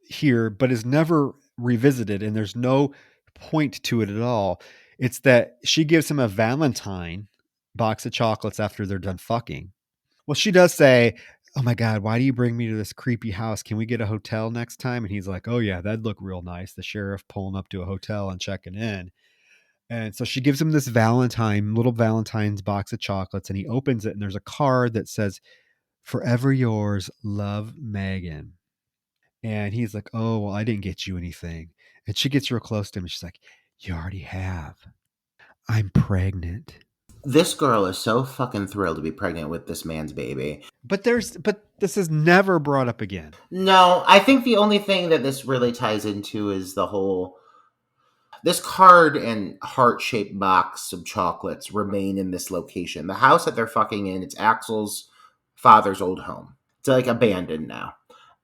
here, but is never revisited, and there's no point to it at all. It's that she gives him a Valentine box of chocolates after they're done fucking. Well, she does say, "Oh my God, why do you bring me to this creepy house? Can we get a hotel next time?" And he's like, "Oh yeah, that'd look real nice." The sheriff pulling up to a hotel and checking in. And so she gives him this little Valentine's box of chocolates, and he opens it, and there's a card that says, "Forever yours, love, Megan." And he's like, "Oh, well, I didn't get you anything." And she gets real close to him, and she's like, "You already have. I'm pregnant." This girl is so fucking thrilled to be pregnant with this man's baby. But this is never brought up again. No, I think the only thing that this really ties into is the whole, this card and heart-shaped box of chocolates remain in this location. The house that they're fucking in, it's Axel's father's old home. It's like abandoned now.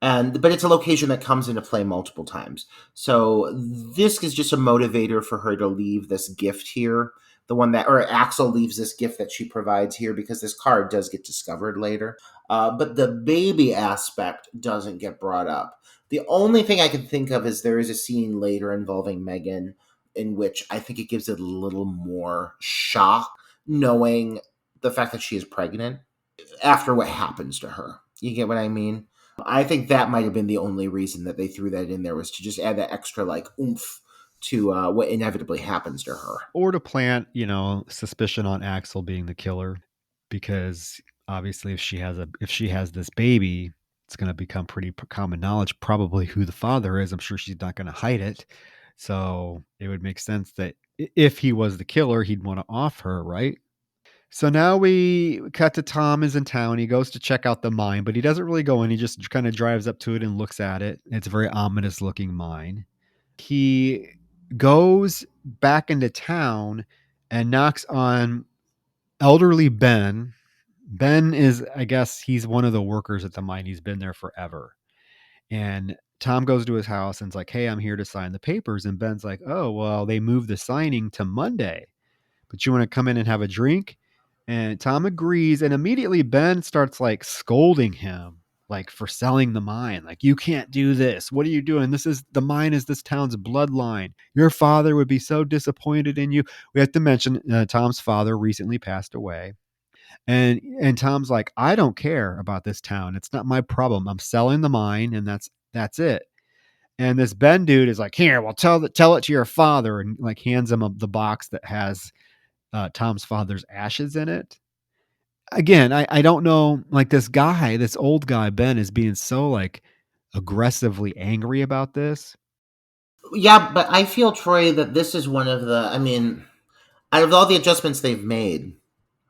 But it's a location that comes into play multiple times. So this is just a motivator for her to leave this gift here. The one that, or Axel leaves this gift that she provides here, because this card does get discovered later. But the baby aspect doesn't get brought up. The only thing I can think of is there is a scene later involving Megan in which I think it gives it a little more shock, knowing the fact that she is pregnant after what happens to her. You get what I mean? I think that might have been the only reason that they threw that in there, was to just add that extra, like, oomph to what inevitably happens to her. Or to plant, suspicion on Axel being the killer, because obviously if she has this baby, it's going to become pretty common knowledge probably who the father is. I'm sure she's not going to hide it. So it would make sense that if he was the killer, he'd want to off her, right? So now we cut to Tom is in town. He goes to check out the mine, but he doesn't really go in. He just kind of drives up to it and looks at it. It's a very ominous looking mine. He goes back into town and knocks on elderly Ben. Ben is, I guess, he's one of the workers at the mine. He's been there forever. And Tom goes to his house and's like, "Hey, I'm here to sign the papers." And Ben's like, "Oh, well, they moved the signing to Monday, but you want to come in and have a drink?" And Tom agrees. And immediately Ben starts like scolding him, like for selling the mine. Like, "You can't do this. What are you doing? The mine is this town's bloodline. Your father would be so disappointed in you." We have to mention Tom's father recently passed away. And Tom's like, "I don't care about this town. It's not my problem. I'm selling the mine, and that's it." And this Ben dude is like, "Here, well, tell it to your father," and like hands him the box that has Tom's father's ashes in it. Again, I don't know, like this old guy Ben is being so like aggressively angry about this. Yeah, but I feel, Troy, that this is one of the, I mean, out of all the adjustments they've made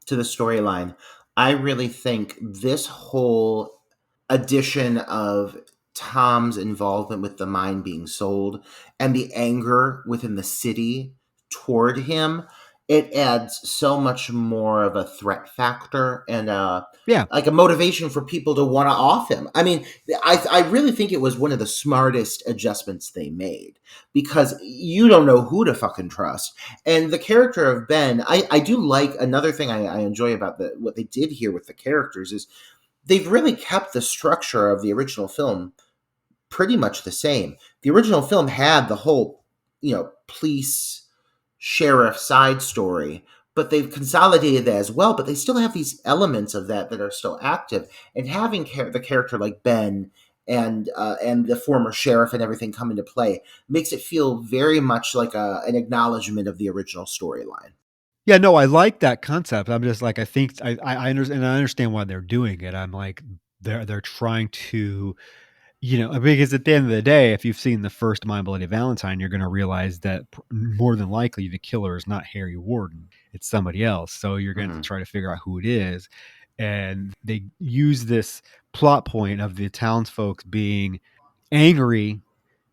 to the storyline, I really think this whole addition of Tom's involvement with the mine being sold and the anger within the city toward him, it adds so much more of a threat factor and Yeah. like a motivation for people to want to off him. I mean, I really think it was one of the smartest adjustments they made, because you don't know who to fucking trust. And the character of Ben, I do like, another thing I enjoy about what they did here with the characters is they've really kept the structure of the original film pretty much the same. The original film had the whole, police sheriff side story, but they've consolidated that as well. But they still have these elements of that are still active, and having the character like Ben and the former sheriff and everything come into play makes it feel very much like an acknowledgement of the original storyline. Yeah, no, I like that concept. I'm just like, I think I understand, and I understand why they're doing it. I'm like, they're trying to, because at the end of the day, if you've seen the first My Bloody Valentine, you're going to realize that more than likely the killer is not Harry Warden; it's somebody else. So you're going to Mhm. try to figure out who it is, and they use this plot point of the townsfolk being angry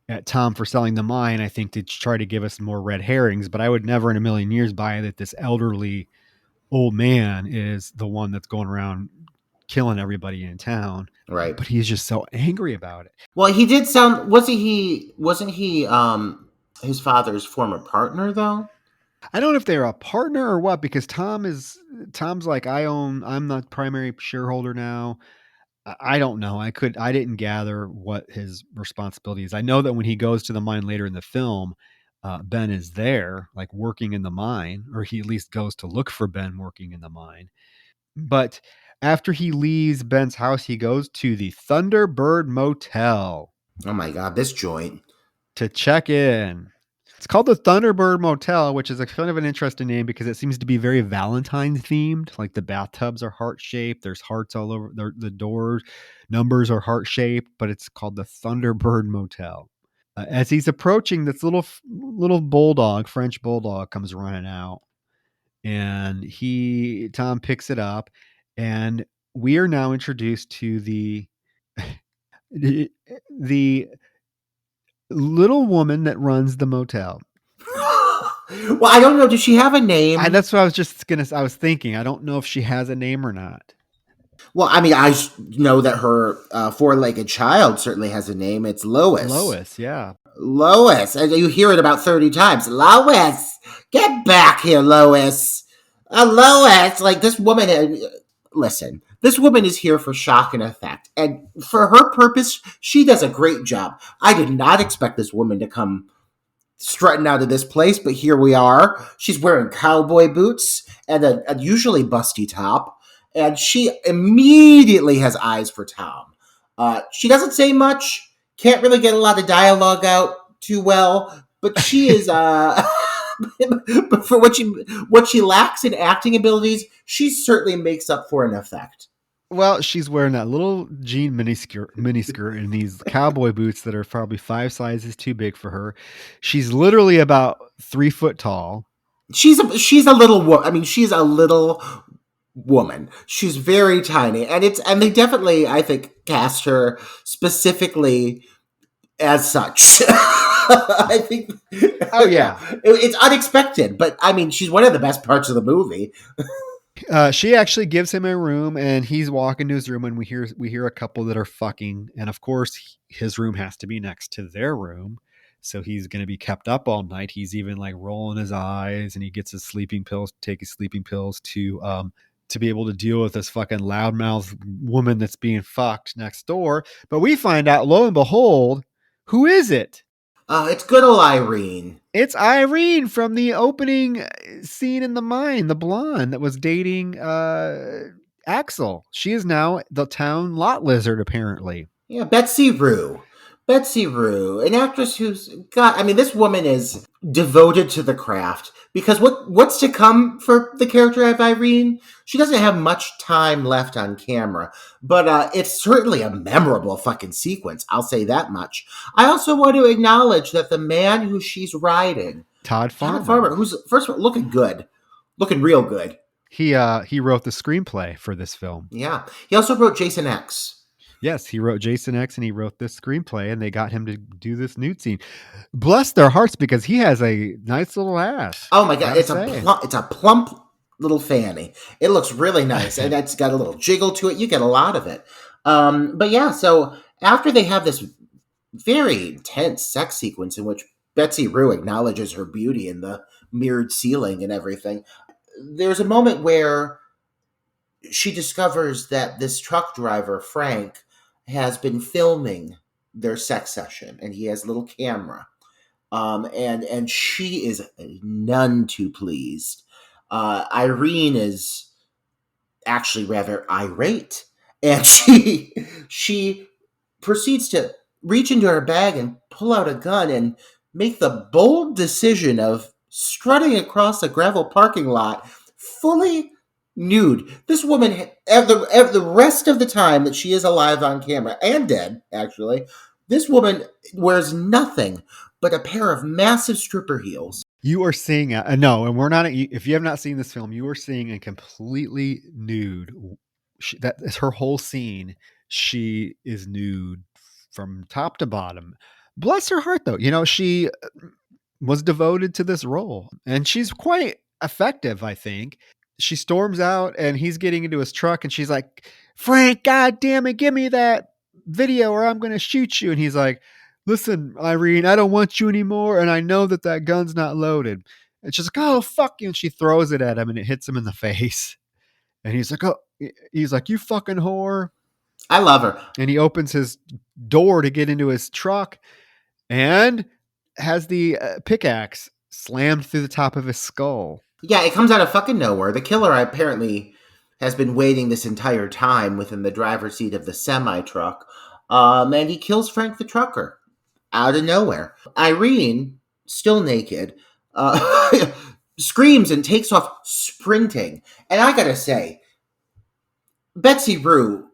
at Tom for selling the mine, I think, to try to give us more red herrings. But I would never in a million years buy that this elderly old man is the one that's going around killing everybody in town. Right. But he's just so angry about it. Well, he did sound. Wasn't he his father's former partner though? I don't know if they're a partner or what, because Tom's like, I'm the primary shareholder now. I don't know. I didn't gather what his responsibility is. I know that when he goes to the mine later in the film, Ben is there, like working in the mine, or he at least goes to look for Ben working in the mine. But after he leaves Ben's house, he goes to the Thunderbird Motel Oh my god, this joint. to check in. It's called the Thunderbird Motel, which is a kind of an interesting name because it seems to be very Valentine themed. Like the bathtubs are heart shaped. There's hearts all over the doors. Numbers are heart shaped, but it's called the Thunderbird Motel. As he's approaching, this little bulldog, French bulldog, comes running out, and Tom picks it up, and we are now introduced to the little woman that runs the motel. Well, I don't know. Does she have a name? That's what I was thinking. I don't know if she has a name or not. Well, I mean, know that her four-legged child certainly has a name. It's Lois. Lois, yeah. Lois. And you hear it about 30 times. Lois, get back here, Lois. Lois. Like, this woman, listen, this woman is here for shock and effect. And for her purpose, she does a great job. I did not expect this woman to come strutting out of this place, but here we are. She's wearing cowboy boots and a usually busty top, and she immediately has eyes for Tom. She doesn't say much, can't really get a lot of dialogue out too well, but she is. But for what she lacks in acting abilities, she certainly makes up for an effect. Well, she's wearing that little jean miniskirt and these cowboy boots that are probably 5 sizes too big for her. She's literally about 3 foot tall. She's a little. I mean, she's a little woman. She's very tiny, and they definitely, I think, cast her specifically as such. I think. Oh yeah. It's unexpected, but I mean, she's one of the best parts of the movie. She actually gives him a room, and he's walking to his room, and we hear a couple that are fucking, and of course his room has to be next to their room, so he's going to be kept up all night. He's even like rolling his eyes, and he gets his sleeping pills, take his sleeping pills to be able to deal with this fucking loudmouth woman that's being fucked next door. But we find out, lo and behold, who is it? It's good old Irene. It's Irene from the opening scene in the mine, the blonde that was dating Axel. She is now the town lot lizard, apparently. Yeah, Betsy Rue. Betsy Rue, an actress who's got. I mean, this woman is devoted to the craft because what's to come for the character of Irene? She doesn't have much time left on camera, but it's certainly a memorable fucking sequence. I'll say that much. I also want to acknowledge that the man who she's riding, Todd Todd Farmer. Farmer, who's first of all looking good, looking real good. He wrote the screenplay for this film. Yeah, he also wrote Jason X. Yes, he wrote Jason X, and he wrote this screenplay, and they got him to do this nude scene. Bless their hearts, because he has a nice little ass. Oh my god, it's a plump little fanny. It looks really nice, and it's got a little jiggle to it. You get a lot of it. But yeah, so after they have this very intense sex sequence in which Betsy Rue acknowledges her beauty in the mirrored ceiling and everything, there's a moment where she discovers that this truck driver, Frank, has been filming their sex session, and he has a little camera. And she is none too pleased. Irene is actually rather irate, and she proceeds to reach into her bag and pull out a gun and make the bold decision of strutting across a gravel parking lot, fully nude. This woman, the rest of the time that she is alive on camera, and dead, actually, this woman wears nothing but a pair of massive stripper heels. You are seeing no, and we're not. If you have not seen this film, you are seeing a completely nude. That is her whole scene. She is nude from top to bottom. Bless her heart, though. She was devoted to this role, and she's quite effective, I think. She storms out, and he's getting into his truck, and she's like, "Frank, God damn it, give me that video, or I'm going to shoot you." And he's like, "Listen, Irene, I don't want you anymore, and I know that gun's not loaded." And she's like, "Oh, fuck you," and she throws it at him, and it hits him in the face. And he's like, "You fucking whore." I love her. And he opens his door to get into his truck, and has the pickaxe slammed through the top of his skull. Yeah, it comes out of fucking nowhere. The killer apparently has been waiting this entire time within the driver's seat of the semi-truck. And he kills Frank the trucker out of nowhere. Irene, still naked, screams and takes off sprinting. And I gotta say, Betsy Rue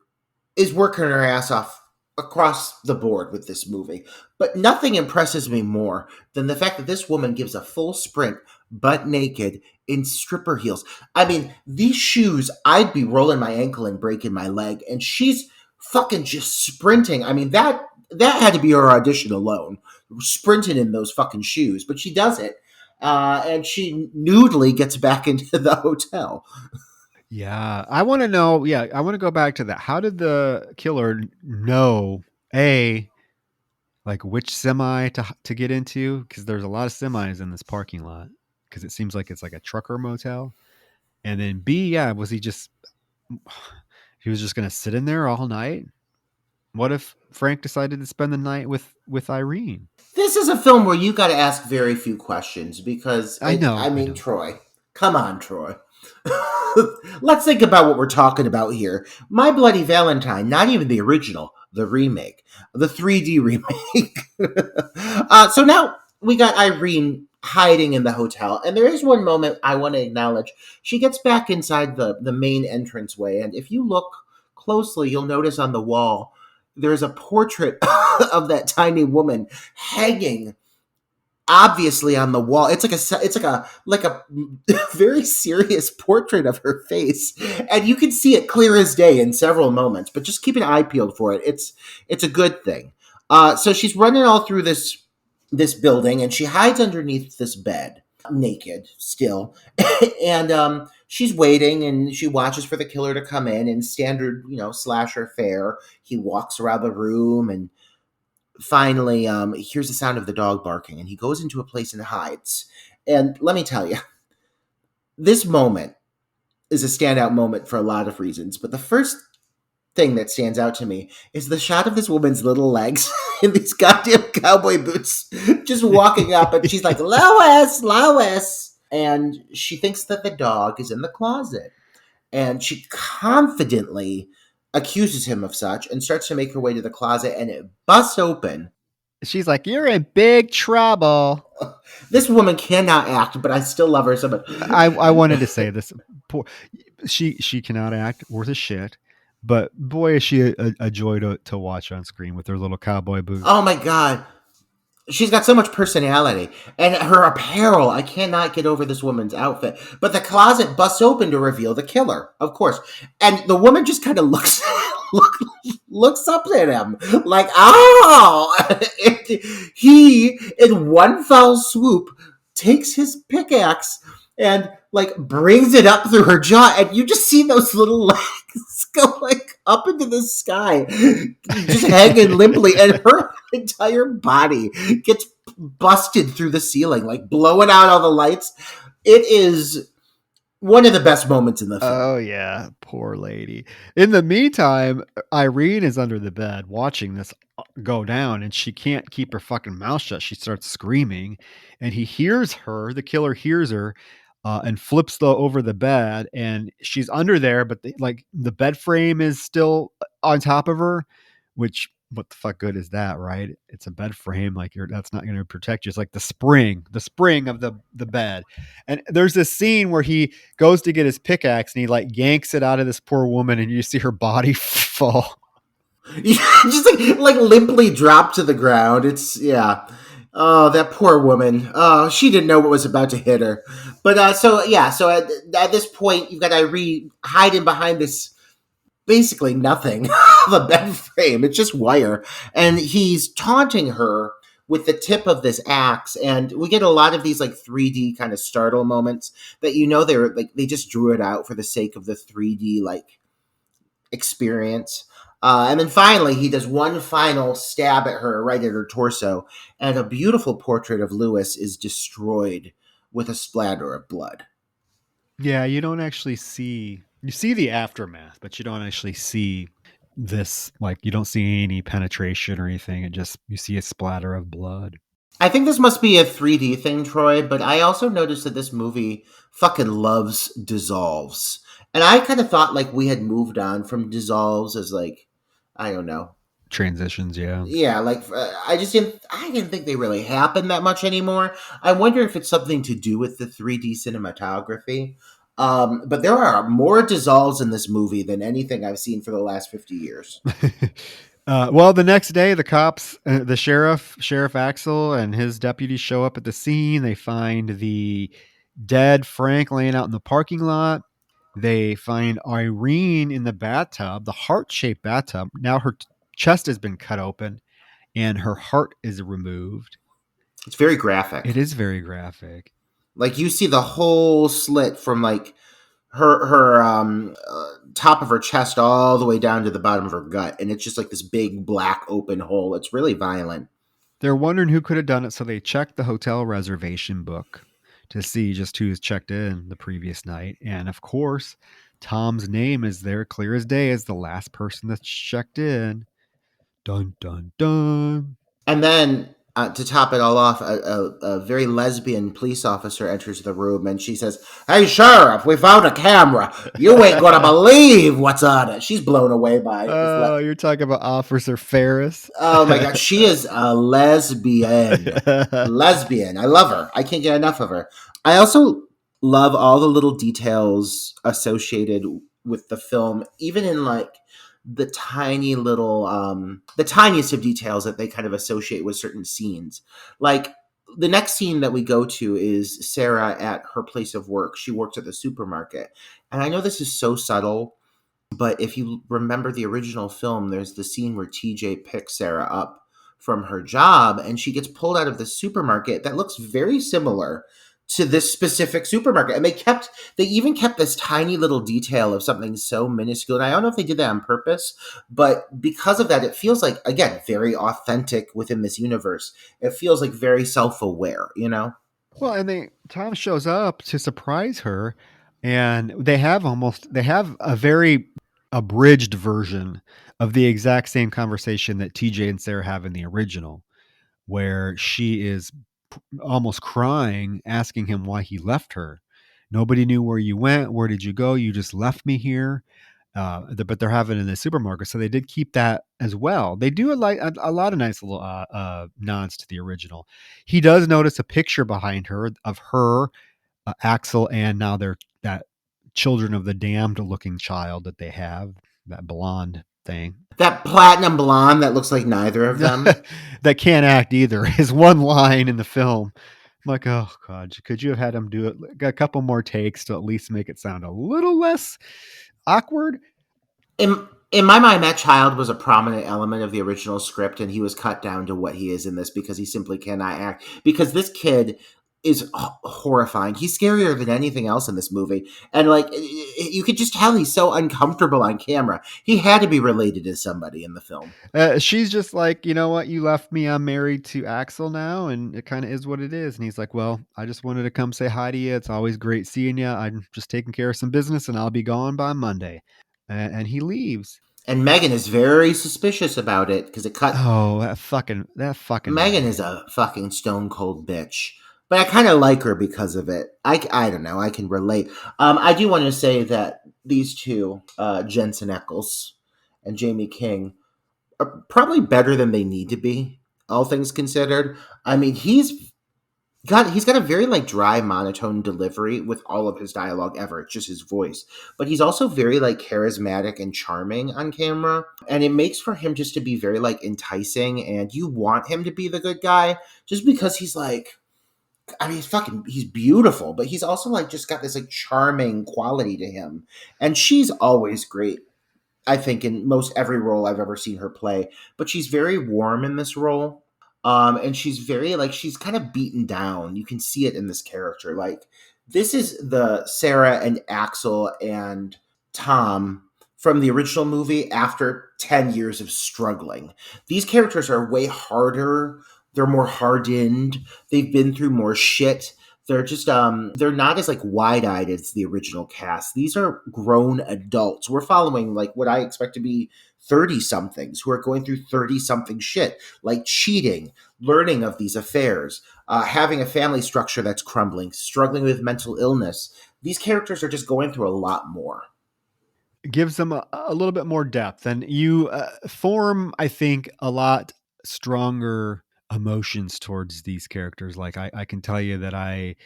is working her ass off across the board with this movie. But nothing impresses me more than the fact that this woman gives a full sprint, butt naked, in stripper heels. I mean, these shoes, I'd be rolling my ankle and breaking my leg, and she's fucking just sprinting. I mean, that had to be her audition alone, sprinting in those fucking shoes. But she does it, and she nudely gets back into the hotel. Yeah, I want to know. Yeah, I want to go back to that. How did the killer know like which semi to get into? Because there's a lot of semis in this parking lot. Because it seems like it's like a trucker motel. And then B, yeah, was he was just gonna sit in there all night? What if Frank decided to spend the night with Irene? This is a film where you got to ask very few questions because I know. I mean, Troy, come on, Troy. Let's think about what we're talking about here. My Bloody Valentine, not even the original, the remake, the 3D remake. So now we got Irene hiding in the hotel, and there is one moment I want to acknowledge. She gets back inside the main entranceway, and if you look closely, you'll notice on the wall there's a portrait of that tiny woman hanging obviously on the wall. It's like a very serious portrait of her face, and you can see it clear as day in several moments. But just keep an eye peeled for it. It's a good thing. So she's running all through this building, and she hides underneath this bed, naked still, and she's waiting, and she watches for the killer to come in. And standard, slasher fare. He walks around the room and finally he hears the sound of the dog barking, and he goes into a place and hides. And let me tell you, this moment is a standout moment for a lot of reasons, but the first thing that stands out to me is the shot of this woman's little legs in these goddamn cowboy boots just walking up, and she's like, Lois, and she thinks that the dog is in the closet, and she confidently accuses him of such and starts to make her way to the closet, and it busts open. She's like, "You're in big trouble." This woman cannot act, but I still love her so much. I wanted to say this. Poor, she cannot act worth a shit, but boy, is she a joy to watch on screen with her little cowboy boots. Oh my god. She's got so much personality. And her apparel, I cannot get over this woman's outfit. But the closet busts open to reveal the killer, of course. And the woman just kind of looks up at him like, oh! And he, in one foul swoop, takes his pickaxe and brings it up through her jaw, and you just see those little legs go up into the sky, just hanging limply, and her entire body gets busted through the ceiling, blowing out all the lights. It is one of the best moments in the film. Oh yeah, poor lady. In the meantime, Irene is under the bed watching this go down, and she can't keep her fucking mouth shut. She starts screaming, and he hears her. The killer hears her, and flips over the bed, and she's under there, but the bed frame is still on top of her, which what the fuck good is that, right? It's a bed frame, like that's not going to protect you. It's like the spring of the bed. And there's this scene where he goes to get his pickaxe and he like yanks it out of this poor woman, and you see her body fall. Just like limply dropped to the ground. It's yeah. Oh, that poor woman. Oh, she didn't know what was about to hit her. But so yeah, so at this point, you've got Irene hiding behind this basically nothing of a bed frame. It's just wire, and he's taunting her with the tip of this axe. And we get a lot of these like 3D kind of startle moments that they just drew it out for the sake of the 3D like experience. And then finally, he does one final stab at her, right at her torso, and a beautiful portrait of Lewis is destroyed with a splatter of blood. Yeah, you don't actually see you see the aftermath, but you don't actually see this, like you don't see any penetration or anything. It just you see a splatter of blood. I think this must be a 3D thing, Troy, but I also noticed that this movie fucking loves dissolves. And I kind of thought like we had moved on from dissolves as like, I don't know. Transitions, yeah. Yeah, like I didn't think they really happen that much anymore. I wonder if it's something to do with the 3D cinematography. But there are more dissolves in this movie than anything I've seen for the last 50 years. Well, the next day, the cops, the Sheriff Axel, and his deputies show up at the scene. They find the dead Frank laying out in the parking lot. They find Irene in the bathtub, the heart-shaped bathtub. Now her chest has been cut open, and her heart is removed. It's very graphic. It is very graphic. Like you see the whole slit from like her top of her chest all the way down to the bottom of her gut, and it's just like this big black open hole. It's really violent. They're wondering who could have done it, so they check the hotel reservation book to see just who's checked in the previous night. And of course, Tom's name is there clear as day as the last person that's checked in. Dun dun dun. And then to top it all off, a very lesbian police officer enters the room, and she says, "Hey, sheriff, we found a camera. You ain't gonna believe what's on it." She's blown away by. Oh, you're talking about Officer Ferris. Oh my god, she is a lesbian. Lesbian. I love her. I can't get enough of her. I also love all the little details associated with the film, even in like the tiny little the tiniest of details that they kind of associate with certain scenes. Like the next scene that we go to is Sarah at her place of work. She works at the supermarket. And I know this is so subtle, but if you remember the original film, there's the scene where TJ picks Sarah up from her job and she gets pulled out of the supermarket that looks very similar to this specific supermarket. And they even kept this tiny little detail of something so minuscule. And I don't know if they did that on purpose, but because of that, it feels like, again, very authentic within this universe. It feels like very self-aware, you know? Well, and Tom shows up to surprise her, and they have a very abridged version of the exact same conversation that TJ and Sarah have in the original, where she is almost crying, asking him why he left her. Nobody knew where you went. Where did you go? You just left me here. But they're having it in the supermarket, so they did keep that as well. They do a lot of nice little nods to the original. He does notice a picture behind her of her, Axel, and now they're that children of the damned looking child that they have, that blonde thing. That platinum blonde that looks like neither of them. That can't act either is one line in the film. I'm like, oh god, could you have had him do it a couple more takes to at least make it sound a little less awkward? In my mind, that child was a prominent element of the original script, and he was cut down to what he is in this because he simply cannot act. Because this kid is horrifying. He's scarier than anything else in this movie, and like you could just tell he's so uncomfortable on camera. He had to be related to somebody in the film. She's just like, you know what? You left me. I'm married to Axel now, and it kind of is what it is. And he's like, well, I just wanted to come say hi to you. It's always great seeing you. I'm just taking care of some business, and I'll be gone by Monday. And he leaves. And Megan is very suspicious about it because it cut. Oh, that fucking Megan is a fucking stone cold bitch. But I kind of like her because of it. I don't know. I can relate. I do want to say that these two, Jensen Ackles and Jamie King, probably better than they need to be, all things considered. I mean, he's got a very like dry monotone delivery with all of his dialogue ever. It's just his voice. But he's also very like charismatic and charming on camera. And it makes for him just to be very like enticing, and you want him to be the good guy just because he's like, I mean, he's beautiful, but he's also like just got this like charming quality to him. And she's always great, I think, in most every role I've ever seen her play. But she's very warm in this role. And she's very like she's kind of beaten down. You can see it in this character. Like this is the Sarah and Axel and Tom from the original movie after 10 years of struggling. These characters are way harder. They're more hardened. They've been through more shit. They're just they're not as like wide-eyed as the original cast. These are grown adults. We're following like what I expect to be 30 somethings who are going through 30 something shit, like cheating, learning of these affairs, having a family structure that's crumbling, struggling with mental illness. These characters are just going through a lot more. It gives them a little bit more depth, and you form, I think, a lot stronger emotions towards these characters. Like I can tell you that I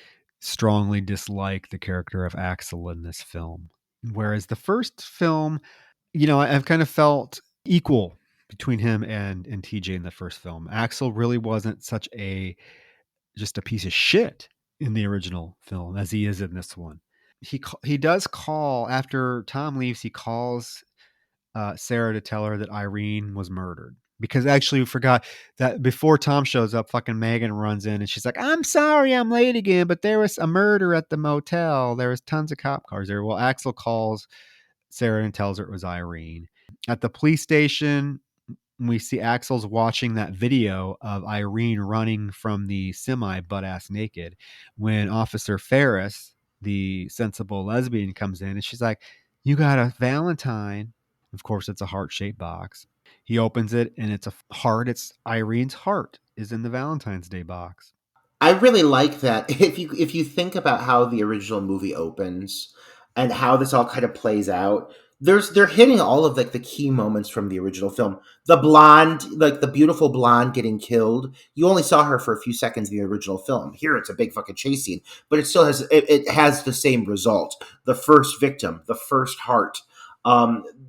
strongly dislike the character of Axel in this film, whereas the first film, I've kind of felt equal between him and TJ in the first film. Axel really wasn't such a just a piece of shit in the original film as he is in this one. He does call after Tom leaves. He calls Sarah to tell her that Irene was murdered. Because actually, we forgot that before Tom shows up, fucking Megan runs in and she's like, "I'm sorry, I'm late again, but there was a murder at the motel. There was tons of cop cars there." Well, Axel calls Sarah and tells her it was Irene. At the police station, we see Axel's watching that video of Irene running from the semi butt ass naked when Officer Ferris, the sensible lesbian, comes in and she's like, "You got a Valentine." Of course, it's a heart shaped box. He opens it and it's a heart. It's Irene's heart is in the Valentine's Day box. I really like that. If you think about how the original movie opens and how this all kind of plays out, they're hitting all of like the key moments from the original film. The blonde, like the beautiful blonde getting killed, you only saw her for a few seconds in the original film. Here it's a big fucking chase scene, but it has the same result. The first victim, the first heart.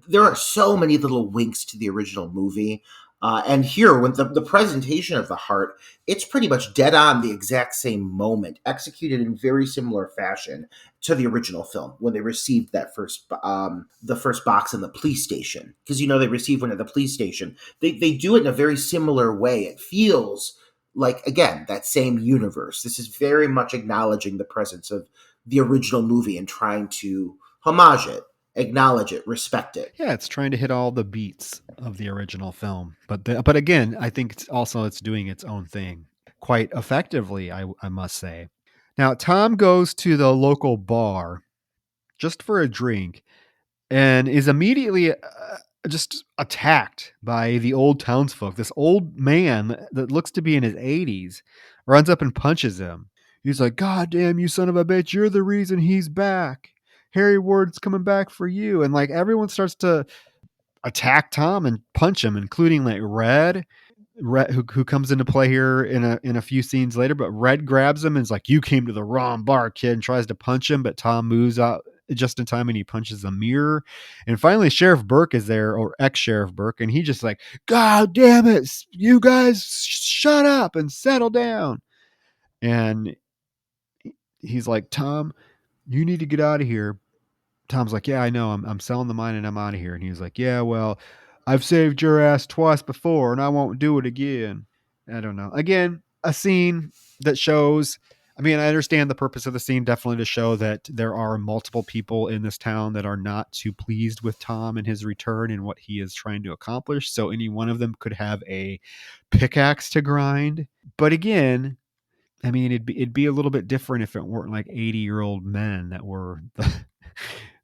There are so many little winks to the original movie. And here, when the presentation of the heart, it's pretty much dead on the exact same moment, executed in very similar fashion to the original film when they received that the first box in the police station. Because they received one at the police station. They do it in a very similar way. It feels like, again, that same universe. This is very much acknowledging the presence of the original movie and trying to homage it, acknowledge it, respect it. Yeah, it's trying to hit all the beats of the original film, but again, I think it's doing its own thing quite effectively. I must say. Now, Tom goes to the local bar just for a drink and is immediately just attacked by the old townsfolk. This old man that looks to be in his 80s runs up and punches him. He's like, "God damn you, son of a bitch! You're the reason he's back. Harry Ward's coming back for you." And like everyone starts to attack Tom and punch him, including like Red, who comes into play here in a few scenes later. But Red grabs him and is like, "You came to the wrong bar, kid," and tries to punch him, but Tom moves out just in time and he punches a mirror. And finally, Sheriff Burke is there, or ex-Sheriff Burke, and he just like, "God damn it, you guys, shut up and settle down." And he's like, "Tom, you need to get out of here." Tom's like, "Yeah, I know. I'm selling the mine and I'm out of here." And he's like, "Yeah, well, I've saved your ass twice before and I won't do it again." I don't know. Again, a scene that shows, I mean, I understand the purpose of the scene, definitely to show that there are multiple people in this town that are not too pleased with Tom and his return and what he is trying to accomplish. So any one of them could have a pickaxe to grind. But again, I mean, it'd be a little bit different if it weren't like 80-year-old men that were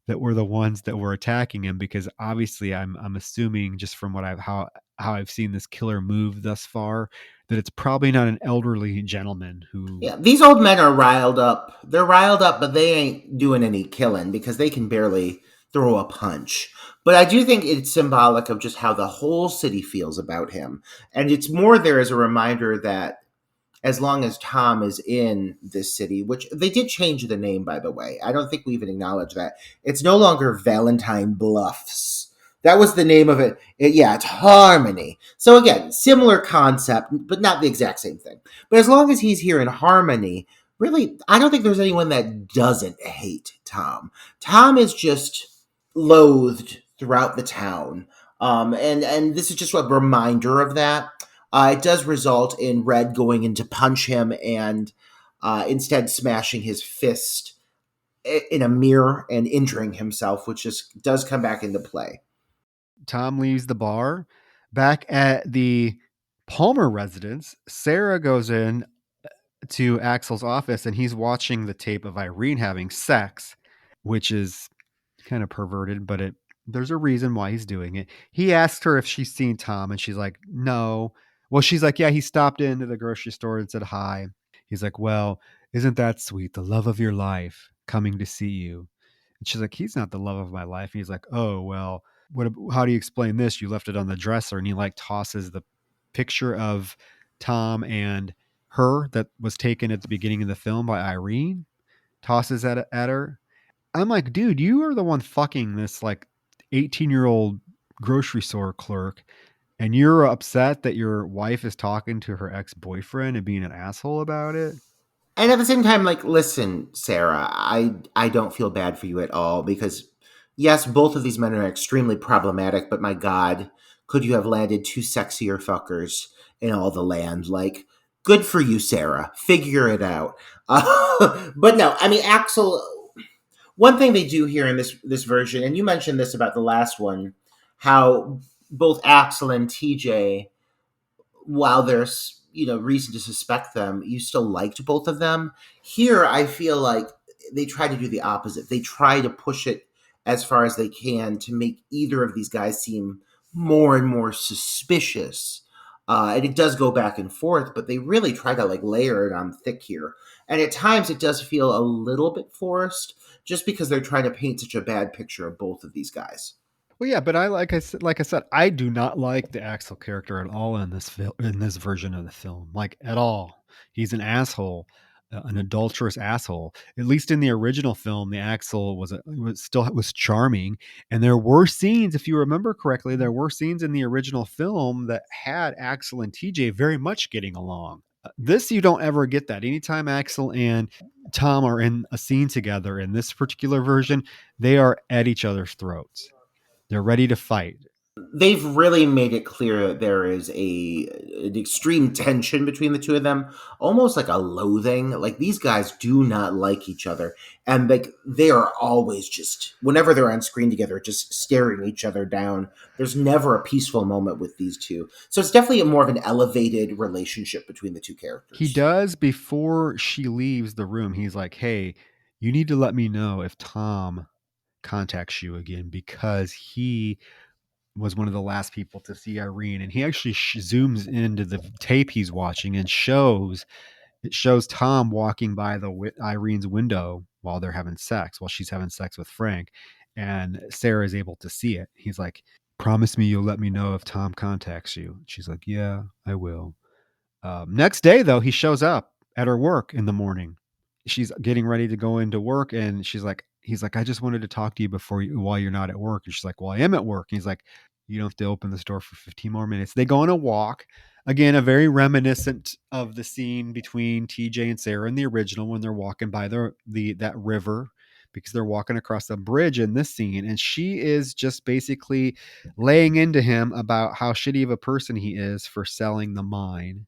that were the ones that were attacking him, because obviously I'm assuming just from what how I've seen this killer move thus far that it's probably not an elderly gentleman who. Yeah, these old men are riled up. They're riled up, but they ain't doing any killing because they can barely throw a punch. But I do think it's symbolic of just how the whole city feels about him. And it's more there as a reminder that as long as Tom is in this city, which they did change the name, by the way. I don't think we even acknowledge that. It's no longer Valentine Bluffs. That was the name of it. Yeah, it's Harmony. So again, similar concept, but not the exact same thing. But as long as he's here in Harmony, really, I don't think there's anyone that doesn't hate Tom. Tom is just loathed throughout the town. And this is just a reminder of that. It does result in Red going in to punch him and instead smashing his fist in a mirror and injuring himself, which just does come back into play. Tom leaves the bar. Back at the Palmer residence, Sarah goes in to Axel's office and he's watching the tape of Irene having sex, which is kind of perverted, but there's a reason why he's doing it. He asks her if she's seen Tom and she's like, no. Well, she's like, yeah, he stopped into the grocery store and said hi. He's like, well, isn't that sweet? The love of your life coming to see you. And she's like, he's not the love of my life. And he's like, oh, well, how do you explain this? You left it on the dresser. And he like tosses the picture of Tom and her that was taken at the beginning of the film by Irene, tosses at her. I'm like, dude, you are the one fucking this like 18-year-old grocery store clerk, and you're upset that your wife is talking to her ex-boyfriend and being an asshole about it. And at the same time, like, listen, Sarah, I don't feel bad for you at all because, yes, both of these men are extremely problematic, but my God, could you have landed two sexier fuckers in all the land? Like, good for you, Sarah. Figure it out. But no, I mean, Axel. One thing they do here in this version, and you mentioned this about the last one, how both Axel and TJ, while there's reason to suspect them, you still liked both of them. Here I feel like they try to do the opposite. They try to push it as far as they can to make either of these guys seem more and more suspicious. And it does go back and forth, but they really try to like layer it on thick here. And at times it does feel a little bit forced just because they're trying to paint such a bad picture of both of these guys. Well, yeah, but I said, I do not like the Axel character at all in this version of the film, like at all. He's an asshole, an adulterous asshole. At least in the original film, the Axel was charming, and there were scenes, if you remember correctly, there were scenes in the original film that had Axel and TJ very much getting along. This you don't ever get that. Anytime Axel and Tom are in a scene together in this particular version, they are at each other's throats. They're ready to fight. They've really made it clear that there is an extreme tension between the two of them, almost like a loathing. Like these guys do not like each other, and like they are always just whenever they're on screen together, just staring each other down. There's never a peaceful moment with these two, so it's definitely more of an elevated relationship between the two characters. He does before she leaves the room. He's like, "Hey, you need to let me know if Tom contacts you again because he was one of the last people to see Irene." And he actually zooms into the tape he's watching and shows Tom walking by Irene's window while she's having sex with Frank, and Sarah is able to see it. He's like, "Promise me you'll let me know if Tom contacts you." She's like, "Yeah, I will." Next day, though, he shows up at her work in the morning. She's getting ready to go into work, and he's like, "I just wanted to talk to you while you're not at work." And she's like, "Well, I am at work." And he's like, "You don't have to open this door for 15 more minutes." They go on a walk. Again, a very reminiscent of the scene between TJ and Sarah in the original when they're walking by that river, because they're walking across the bridge in this scene. And she is just basically laying into him about how shitty of a person he is for selling the mine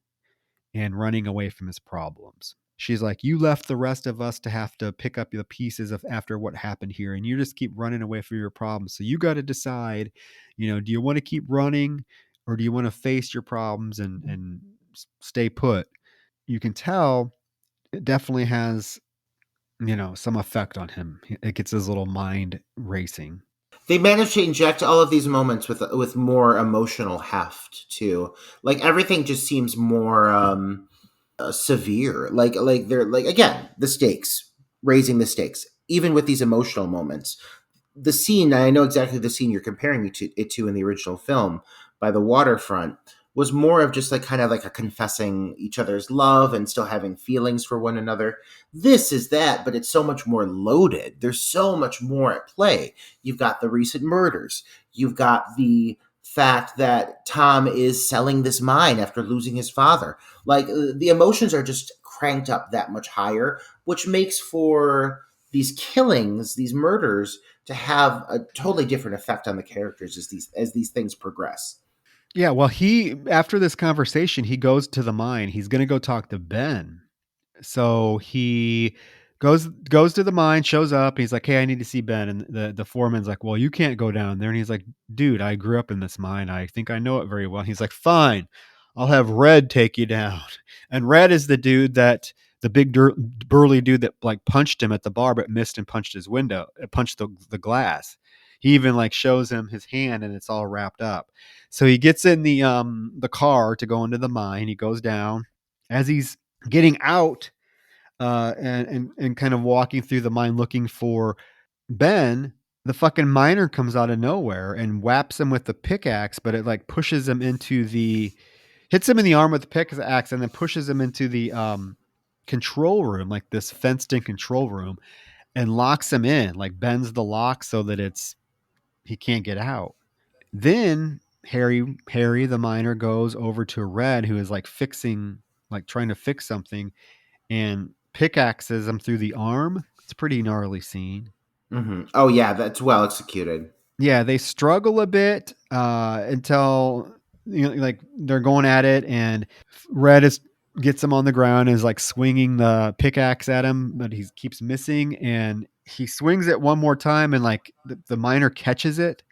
and running away from his problems. She's like, "You left the rest of us to have to pick up the pieces of after what happened here, and you just keep running away from your problems. So you got to decide, do you want to keep running, or do you want to face your problems and stay put?" You can tell it definitely has, some effect on him. It gets his little mind racing. They managed to inject all of these moments with more emotional heft too. Like everything just seems more severe. Like they're like again the stakes, raising the stakes, even with these emotional moments. the scene, I know exactly the scene you're comparing it to in the original film by the waterfront, was more of just like kind of like a confessing each other's love and still having feelings for one another. This is that, but it's so much more loaded. There's so much more at play. You've got the recent murders. You've got the fact that Tom is selling this mine after losing his father. Like the emotions are just cranked up that much higher, which makes for these killings, these murders, to have a totally different effect on the characters as these things progress. Yeah, well, he after this conversation, he goes to the mine. He's going to go talk to Ben. So he goes to the mine, shows up. He's like, "Hey, I need to see Ben." And the foreman's like, "Well, you can't go down there." And he's like, "Dude, I grew up in this mine. I think I know it very well." And he's like, "Fine, I'll have Red take you down." And Red is the dude that the big burly dude that like punched him at the bar, but missed and punched his window, punched the glass. He even like shows him his hand, and it's all wrapped up. So he gets in the car to go into the mine. He goes down. As he's getting out and kind of walking through the mine looking for Ben, the fucking miner comes out of nowhere and whaps him with the pickaxe, but it like pushes him into the hits him in the arm with the pickaxe and then pushes him into the control room, like this fenced in control room, and locks him in, like bends the lock so that it's he can't get out. Then Harry the miner goes over to Red, who is like trying to fix something, and pickaxes him through the arm. It's a pretty gnarly scene. Oh yeah, that's well executed. Yeah, they struggle a bit until like they're going at it, and Red is gets him on the ground and is like swinging the pickaxe at him, but he keeps missing, and he swings it one more time, and like the miner catches it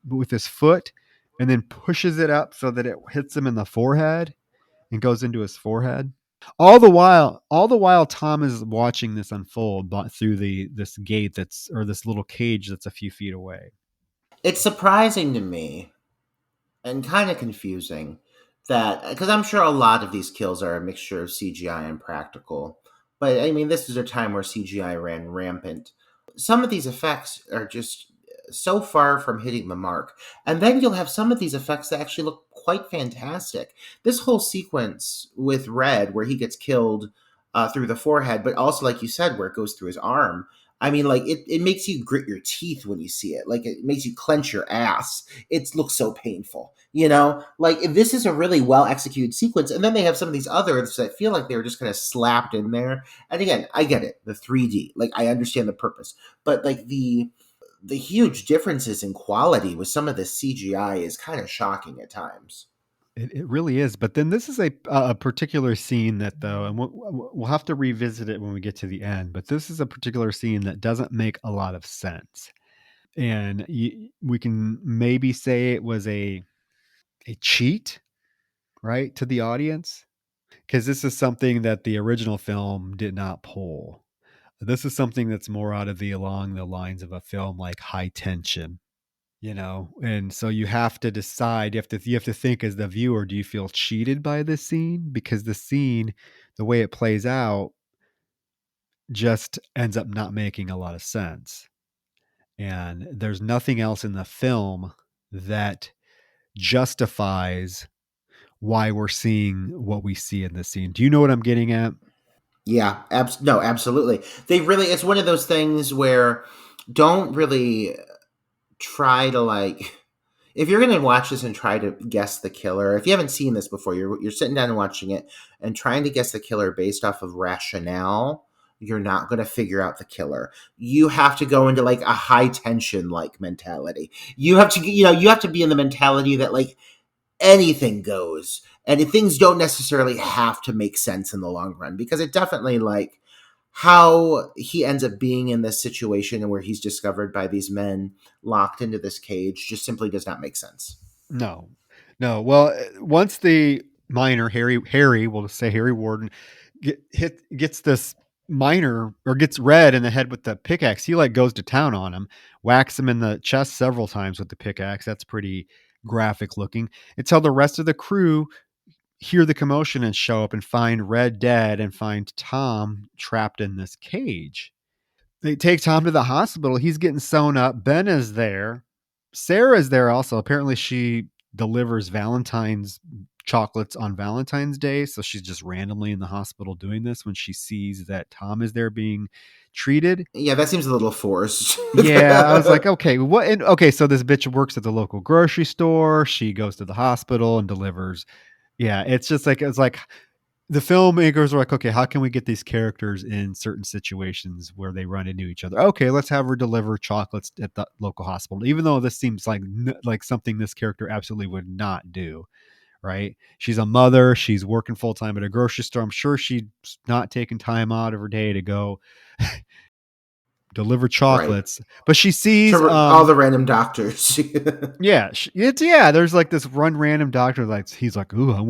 with his foot, and then pushes it up so that it hits him in the forehead and goes into his forehead. All the while, Tom is watching this unfold through this gate that's or this little cage that's a few feet away. It's surprising to me and kind of confusing that because I'm sure a lot of these kills are a mixture of CGI and practical. But I mean, this is a time where CGI ran rampant. Some of these effects are just so far from hitting the mark. And then you'll have some of these effects that actually look quite fantastic. This whole sequence with Red, where he gets killed through the forehead, but also, like you said, where it goes through his arm. I mean, like, it makes you grit your teeth when you see it. Like, it makes you clench your ass. It looks so painful, you know? Like, this is a really well executed sequence. And then they have some of these others that feel like they were just kind of slapped in there. And again, I get it, the 3D. Like, I understand the purpose. But, like, the huge differences in quality with some of the CGI is kind of shocking at times. It really is. But then this is a particular scene that though, and we'll have to revisit it when we get to the end. But this is a particular scene that doesn't make a lot of sense, and we can maybe say it was a cheat, right, to the audience, because this is something that the original film did not pull. This is something that's more out of the along the lines of a film like High Tension, and so you have to decide. You have to think as the viewer, do you feel cheated by this scene? Because the scene, the way it plays out, just ends up not making a lot of sense. And there's nothing else in the film that justifies why we're seeing what we see in this scene. Do you know what I'm getting at? Yeah, no, absolutely. They really, it's one of those things where don't really try to like if you're going to watch this and try to guess the killer, if you haven't seen this before, you're sitting down and watching it and trying to guess the killer based off of rationale, you're not going to figure out the killer. You have to go into like a high tension like mentality. You have to be in the mentality that like anything goes and things don't necessarily have to make sense in the long run because it definitely like how he ends up being in this situation where he's discovered by these men locked into this cage just simply does not make sense. No, no. Well, once the miner Harry, we'll just say Harry Warden, gets this miner or gets Red in the head with the pickaxe. He like goes to town on him, whacks him in the chest several times with the pickaxe. That's pretty graphic looking. Until the rest of the crew hear the commotion and show up and find Red dead and find Tom trapped in this cage. They take Tom to the hospital. He's getting sewn up. Ben is there. Sarah is there also. Apparently, she delivers Valentine's chocolates on Valentine's Day. So she's just randomly in the hospital doing this when she sees that Tom is there being treated. Yeah, that seems a little forced. Yeah, I was like, okay, what? And, okay, so this bitch works at the local grocery store. She goes to the hospital and delivers. Yeah, it's like the filmmakers were like, okay, how can we get these characters in certain situations where they run into each other? Okay, let's have her deliver chocolates at the local hospital, even though this seems like something this character absolutely would not do. Right? She's a mother. She's working full time at a grocery store. I'm sure she's not taking time out of her day to go deliver Right. chocolates, but she sees To all the random doctors. yeah, it's there's like this random doctor, like he's like, ooh, I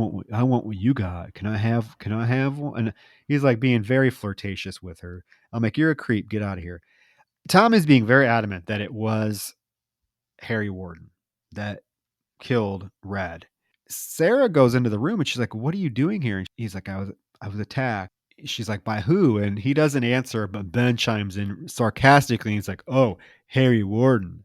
want what you got. Can I have one? And he's like being very flirtatious with her. I'm like, you're a creep, get out of here. Tom is being very adamant that it was Harry Warden that killed Red. Sarah goes into the room and she's like, what are you doing here? And he's like, I was attacked. She's like, by who? And he doesn't answer, but Ben chimes in sarcastically. He's like, oh, Harry Warden.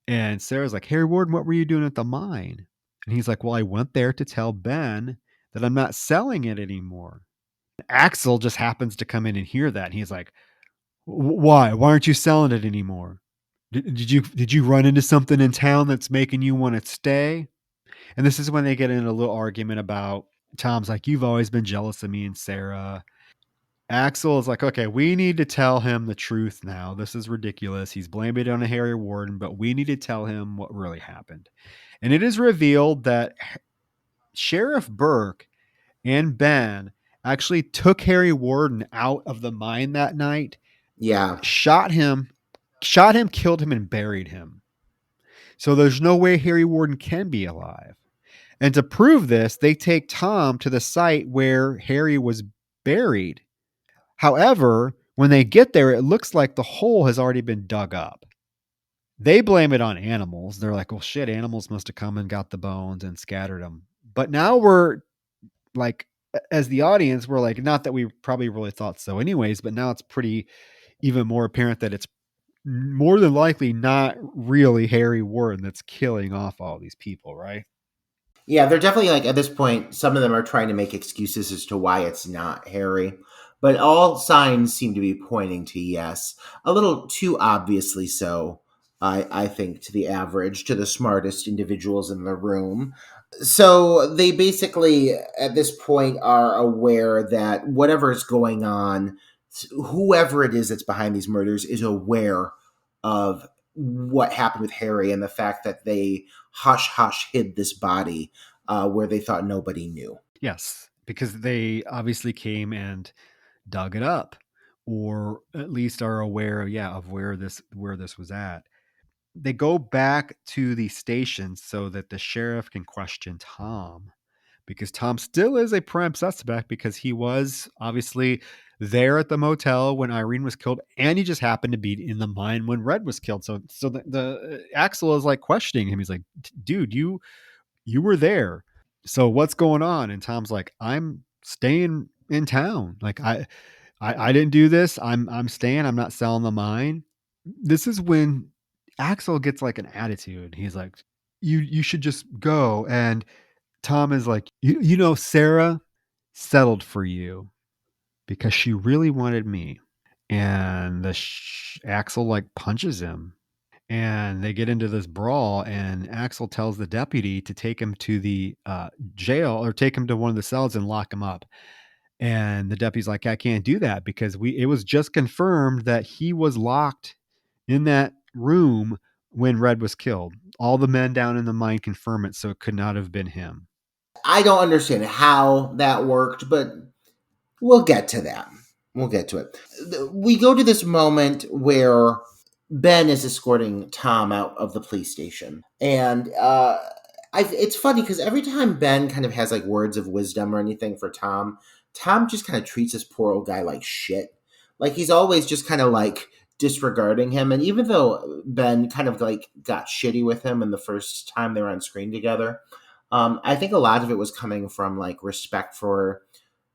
And Sarah's like, Harry Warden, what were you doing at the mine? And he's like, well, I went there to tell Ben that I'm not selling it anymore. Axel just happens to come in and hear that. And he's like, why? Why aren't you selling it anymore? Did you run into something in town that's making you want to stay? And this is when they get in a little argument about Tom's like, you've always been jealous of me and Sarah. Axel is like, okay, we need to tell him the truth now. This is ridiculous. He's blamed it on a Harry Warden, but we need to tell him what really happened. And it is revealed that Sheriff Burke and Ben actually took Harry Warden out of the mine that night, Yeah. shot him, killed him, and buried him. So there's no way Harry Warden can be alive. And to prove this, they take Tom to the site where Harry was buried. However, when they get there, it looks like the hole has already been dug up. They blame it on animals. They're like, well, shit, animals must have come and got the bones and scattered them. But now we're like, as the audience, we're like, not that we probably really thought so, anyways, but now it's pretty even more apparent that it's more than likely not really Harry Warren that's killing off all these people, right? Yeah, they're definitely like at this point, some of them are trying to make excuses as to why it's not Harry. But all signs seem to be pointing to yes. A little too obviously so, I think, to the average, to the smartest individuals in the room. So they basically, at this point, are aware that whatever is going on, whoever it is that's behind these murders is aware of what happened with Harry and the fact that they hush hush hid this body where they thought nobody knew. Yes, because they obviously came and dug it up, or at least are aware, yeah, of where this was at. They go back to the station so that the sheriff can question Tom, because Tom still is a prime suspect because he was obviously there at the motel when Irene was killed, and he just happened to be in the mine when Red was killed. So the Axel is like questioning him. He's like, dude, you were there. So what's going on? And Tom's like, I'm staying in town. Like I didn't do this. I'm staying. I'm not selling the mine. This is when Axel gets like an attitude. He's like, you should just go. And Tom is like, you know, Sarah settled for you because she really wanted me. And Axel like punches him, and they get into this brawl. And Axel tells the deputy to take him to the jail, or take him to one of the cells and lock him up. And the deputy's like, I can't do that because it was just confirmed that he was locked in that room when Red was killed. All the men down in the mine confirm it, so it could not have been him. I don't understand how that worked, but we'll get to that. We'll get to it. We go to this moment where Ben is escorting Tom out of the police station. And it's funny because every time Ben kind of has like words of wisdom or anything for Tom, Tom just kind of treats this poor old guy like shit. Like he's always just kind of like disregarding him. And even though Ben kind of like got shitty with him in the first time they were on screen together, I think a lot of it was coming from like respect for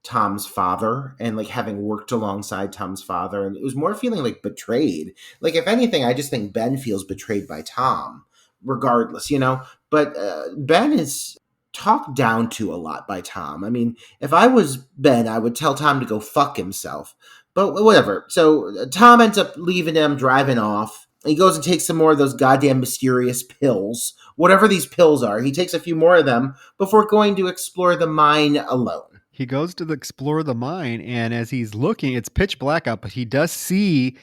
Tom's father and like having worked alongside Tom's father, and it was more feeling like betrayed. Like if anything, I just think Ben feels betrayed by Tom, regardless, you know. But Ben is talked down to a lot by Tom. I mean, if I was Ben, I would tell Tom to go fuck himself. But whatever. So Tom ends up leaving him, driving off. He goes and takes some more of those goddamn mysterious pills, whatever these pills are. He takes a few more of them before going to explore the mine alone. He goes to explore the mine, and as he's looking, it's pitch black out, but he does see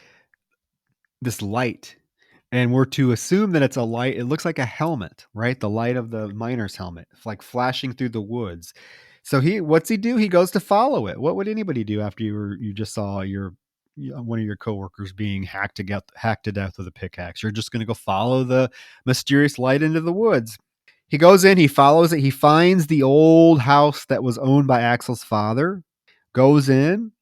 this light. And we're to assume that it's a light. It looks like a helmet, right? The light of the miner's helmet, like flashing through the woods. So what's he do? He goes to follow it. What would anybody do after you just saw one of your coworkers being hacked to death with a pickaxe? You're just going to go follow the mysterious light into the woods. He goes in, he follows it, he finds the old house that was owned by Axel's father, goes in.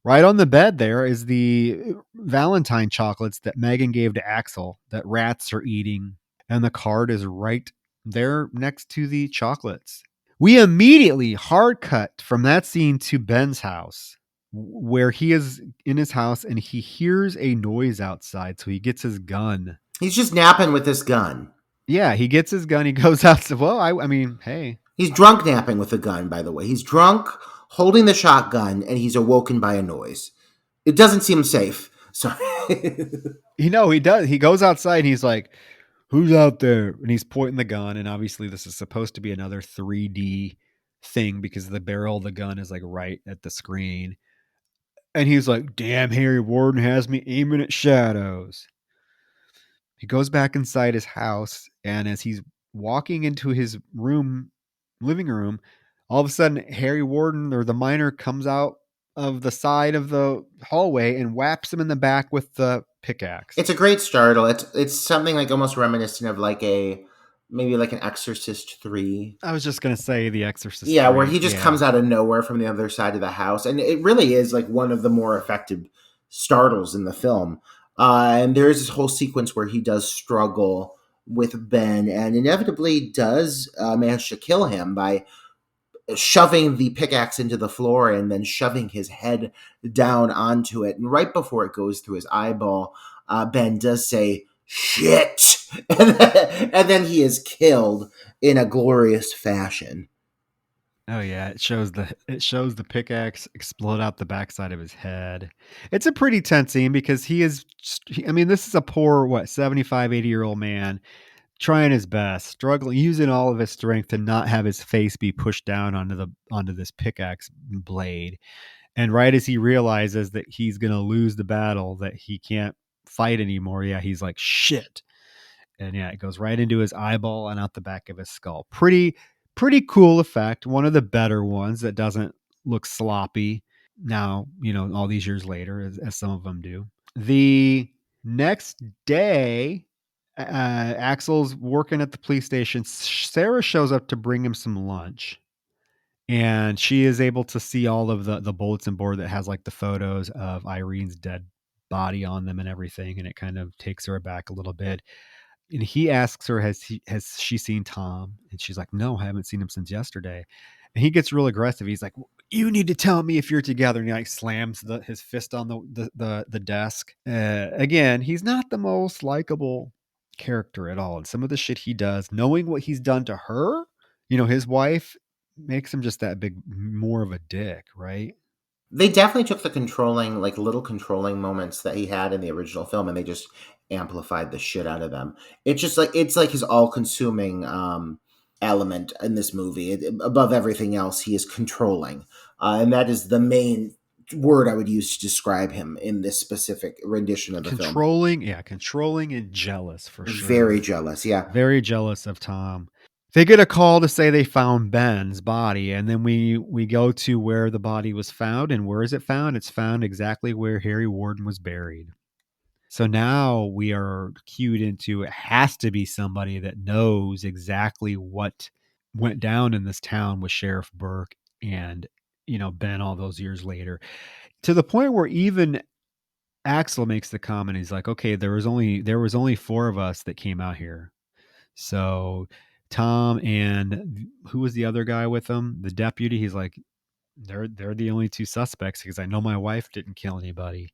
Right on the bed there is the Valentine chocolates that Megan gave to Axel that rats are eating. And the card is right there next to the chocolates. We immediately hard cut from that scene to Ben's house, where he is in his house and he hears a noise outside. So he gets his gun. He's just napping with this gun. Yeah, he gets his gun. He goes out. Well, I mean, hey. He's drunk napping with a gun, by the way. He's drunk, holding the shotgun, and he's awoken by a noise. It doesn't seem safe. Sorry. He does. He goes outside and he's like, who's out there? And he's pointing the gun. And obviously this is supposed to be another 3D thing because the barrel of the gun is like right at the screen. And he's like, damn, Harry Warden has me aiming at shadows. He goes back inside his house. And as he's walking into his living room, all of a sudden Harry Warden or the miner comes out of the side of the hallway and whaps him in the back with the pickaxe. It's a great startle. It's something like almost reminiscent of like maybe like an Exorcist 3. I was just going to say The Exorcist. Yeah, 3. where he just comes out of nowhere from the other side of the house. And it really is like one of the more effective startles in the film. And there's this whole sequence where he does struggle with Ben and inevitably does manage to kill him by shoving the pickaxe into the floor and then shoving his head down onto it. And right before it goes through his eyeball, Ben does say, shit! And then he is killed in a glorious fashion. Oh yeah, it shows the pickaxe explode out the backside of his head. It's a pretty tense scene because this is a poor 75, 80-year-old man trying his best, struggling, using all of his strength to not have his face be pushed down onto this pickaxe blade. And right as he realizes that he's going to lose the battle, that he can't fight anymore, he's like, shit. And it goes right into his eyeball and out the back of his skull. Pretty cool effect. One of the better ones that doesn't look sloppy now, all these years later, as some of them do. The next day, Axel's working at the police station. Sarah shows up to bring him some lunch. And she is able to see all of the bulletin board that has like the photos of Irene's dead body on them and everything. And it kind of takes her aback a little bit. And he asks her, has she seen Tom? And she's like, no, I haven't seen him since yesterday. And he gets real aggressive. He's like, you need to tell me if you're together. And he like slams his fist on the desk. Again, he's not the most likable character at all. And some of the shit he does, knowing what he's done to her, his wife, makes him just that big, more of a dick, right? They definitely took the little controlling moments that he had in the original film, and they just amplified the shit out of them. It's like his all-consuming element in this movie. Above everything else, he is controlling, and that is the main word I would use to describe him in this specific rendition of the film. Controlling and jealous for sure. Very jealous, yeah. Very jealous of Tom. They get a call to say they found Ben's body, and then we go to where the body was found. And where is it found? It's found exactly where Harry Warden was buried. So now we are cued into, it has to be somebody that knows exactly what went down in this town with Sheriff Burke and, Ben all those years later. To the point where even Axel makes the comment, he's like, okay, there was only 4 of us that came out here. So Tom and who was the other guy with him? The deputy. He's like, they're the only two suspects because I know my wife didn't kill anybody.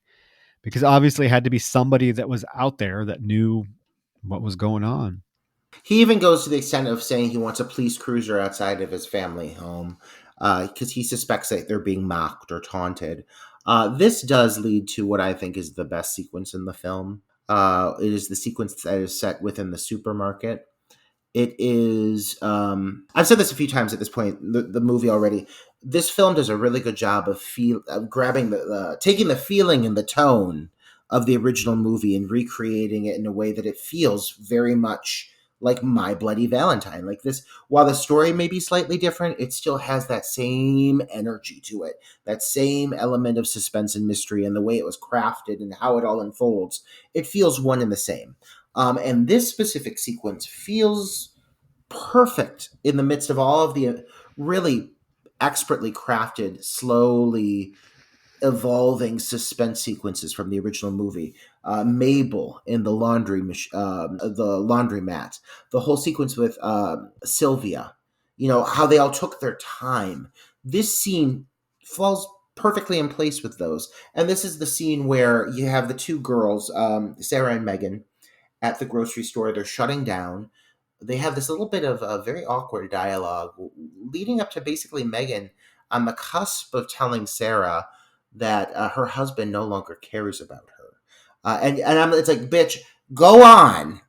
Because obviously it had to be somebody that was out there that knew what was going on. He even goes to the extent of saying he wants a police cruiser outside of his family home because he suspects that they're being mocked or taunted. This does lead to what I think is the best sequence in the film. It is the sequence that is set within the supermarket. It is. I've said this a few times at this point. The movie already. This film does a really good job of grabbing taking the feeling and the tone of the original movie and recreating it in a way that it feels very much like My Bloody Valentine. Like this, while the story may be slightly different, it still has that same energy to it, that same element of suspense and mystery, and the way it was crafted and how it all unfolds. It feels one and the same. And this specific sequence feels perfect in the midst of all of the really expertly crafted, slowly evolving suspense sequences from the original movie. Mabel in the the laundromat, the whole sequence with Sylvia. You know how they all took their time. This scene falls perfectly in place with those, and this is the scene where you have the two girls, Sarah and Megan, at the grocery store. They're shutting down. They have this little bit of a very awkward dialogue leading up to basically Megan on the cusp of telling Sarah that her husband no longer cares about her. It's like, bitch, go on.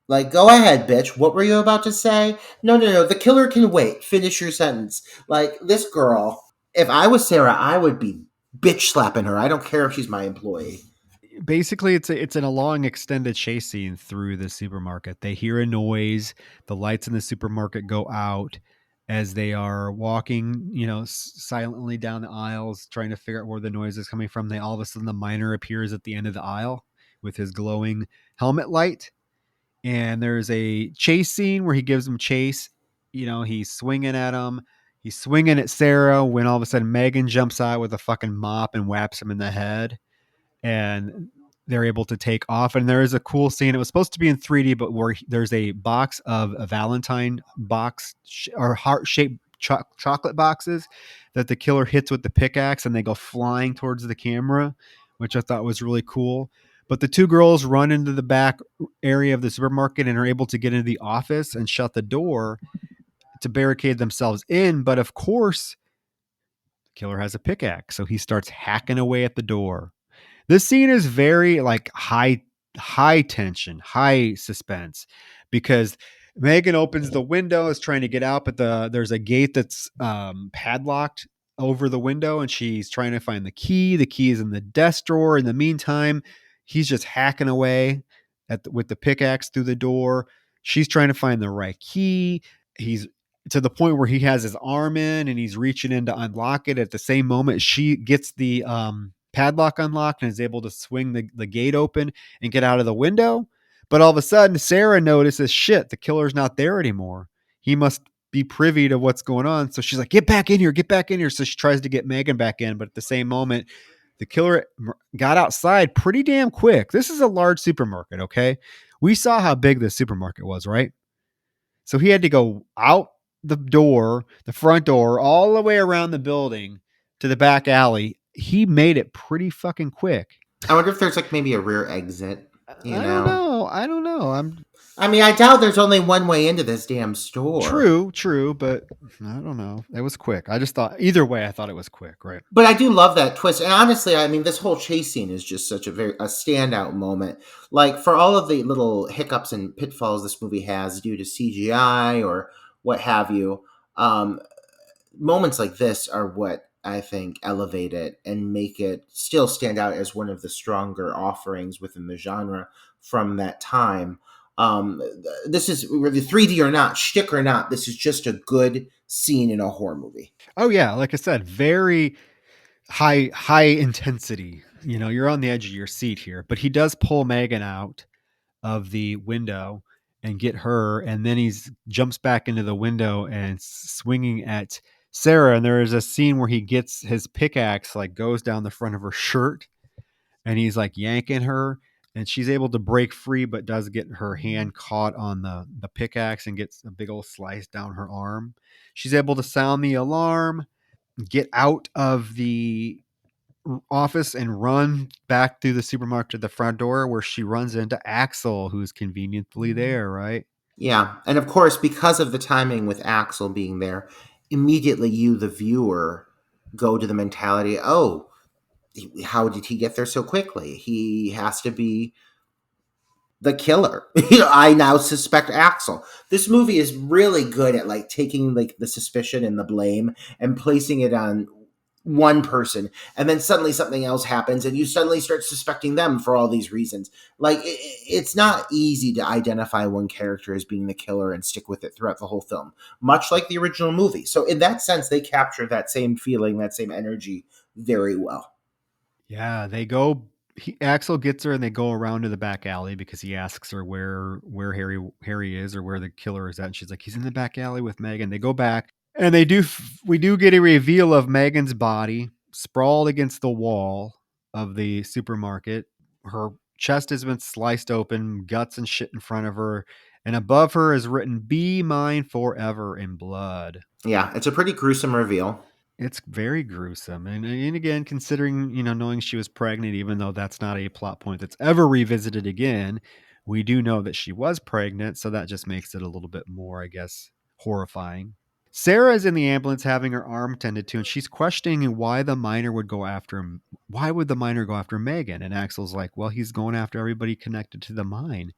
Like, go ahead, bitch. What were you about to say? No, no, no. The killer can wait. Finish your sentence. Like, this girl, if I was Sarah, I would be bitch slapping her. I don't care if she's my employee. Basically, it's in a long extended chase scene through the supermarket. They hear a noise, the lights in the supermarket go out as they are walking, silently down the aisles, trying to figure out where the noise is coming from. They all of a sudden the miner appears at the end of the aisle with his glowing helmet light, and there's a chase scene where he gives them chase. He's swinging at him. He's swinging at Sarah when all of a sudden Megan jumps out with a fucking mop and whaps him in the head, and they're able to take off. And there is a cool scene. It was supposed to be in 3D, but where there's a box of a Valentine box or heart shaped chocolate boxes that the killer hits with the pickaxe, and they go flying towards the camera, which I thought was really cool. But the two girls run into the back area of the supermarket and are able to get into the office and shut the door to barricade themselves in. But of course, the killer has a pickaxe, so he starts hacking away at the door. This scene is very like high tension, high suspense, because Megan opens the window, is trying to get out, but there's a gate that's padlocked over the window, and she's trying to find the key. The key is in the desk drawer. In the meantime, he's just hacking away with the pickaxe through the door. She's trying to find the right key. He's to the point where he has his arm in and he's reaching in to unlock it. At the same moment, she gets the padlock unlocked and is able to swing the gate open and get out of the window. But all of a sudden, Sarah notices, shit, the killer's not there anymore. He must be privy to what's going on. So she's like, get back in here, get back in here. So she tries to get Megan back in. But at the same moment, the killer got outside pretty damn quick. This is a large supermarket, okay? We saw how big this supermarket was, right? So he had to go out the door, the front door, all the way around the building to the back alley. He made it pretty fucking quick. I wonder if there's like maybe a rear exit, you I don't know? know. I don't know. I mean, I doubt there's only one way into this damn store. True, but I don't know. It was quick. I just thought either way, I thought it was quick, right? But I do love that twist. And honestly, I mean, this whole chase scene is just such a standout moment. Like for all of the little hiccups and pitfalls this movie has due to CGI or what have you, um, moments like this are what I think elevate it and make it still stand out as one of the stronger offerings within the genre from that time. This is really 3D or not, shtick or not. This is just a good scene in a horror movie. Oh yeah, like I said, very high intensity. You're on the edge of your seat here. But he does pull Megan out of the window and get her, and then he's jumps back into the window and swinging at Sarah. And there is a scene where he gets his pickaxe, like goes down the front of her shirt, and he's like yanking her, and she's able to break free, but does get her hand caught on the pickaxe and gets a big old slice down her arm. She's able to sound the alarm. get out of the office and run back through the supermarket to the front door, where she runs into Axel, who's conveniently there, right? Yeah. And of course, because of the timing with Axel being there, immediately you, the viewer, go to the mentality, oh, how did he get there so quickly? He has to be the killer. I now suspect Axel. This movie is really good at like taking like the suspicion and the blame and placing it on one person, and then suddenly something else happens and you suddenly start suspecting them for all these reasons. Like it's not easy to identify one character as being the killer and stick with it throughout the whole film, much like the original movie. So in that sense, they capture that same feeling, that same energy very well. Yeah, they go. Axel gets her, and they go around to the back alley because he asks her where Harry is, or where the killer is at, and she's like, he's in the back alley with Megan. They go back, and we do get a reveal of Megan's body sprawled against the wall of the supermarket. Her chest has been sliced open, guts and shit in front of her, and above her is written "Be mine forever" in blood. Yeah, it's a pretty gruesome reveal. It's very gruesome. And again, considering, knowing she was pregnant, even though that's not a plot point that's ever revisited again, we do know that she was pregnant. So that just makes it a little bit more, I guess, horrifying. Sarah is in the ambulance having her arm tended to, and she's questioning why the miner would go after him. Why would the miner go after Megan? And Axel's like, well, he's going after everybody connected to the mine.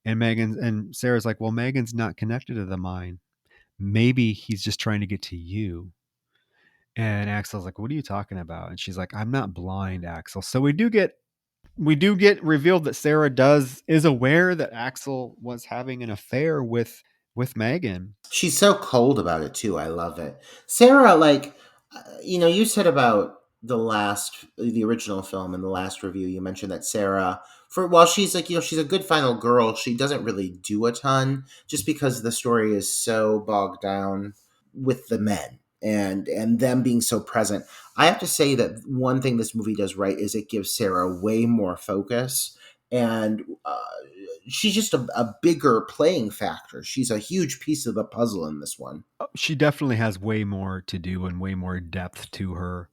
And Sarah's like, well, Megan's not connected to the mine. Maybe he's just trying to get to you. And Axel's like, "What are you talking about?" And she's like, "I'm not blind, Axel." So we do get revealed that Sarah is aware that Axel was having an affair with Megan. She's so cold about it too. I love it. Sarah, like, you said about the original film in the last review, you mentioned that Sarah, for while she's like, she's a good final girl, she doesn't really do a ton just because the story is so bogged down with the men and them being so present. I have to say that one thing this movie does right is it gives Sarah way more focus, and she's just a bigger playing factor. She's a huge piece of the puzzle in this one. She definitely has way more to do and way more depth to her.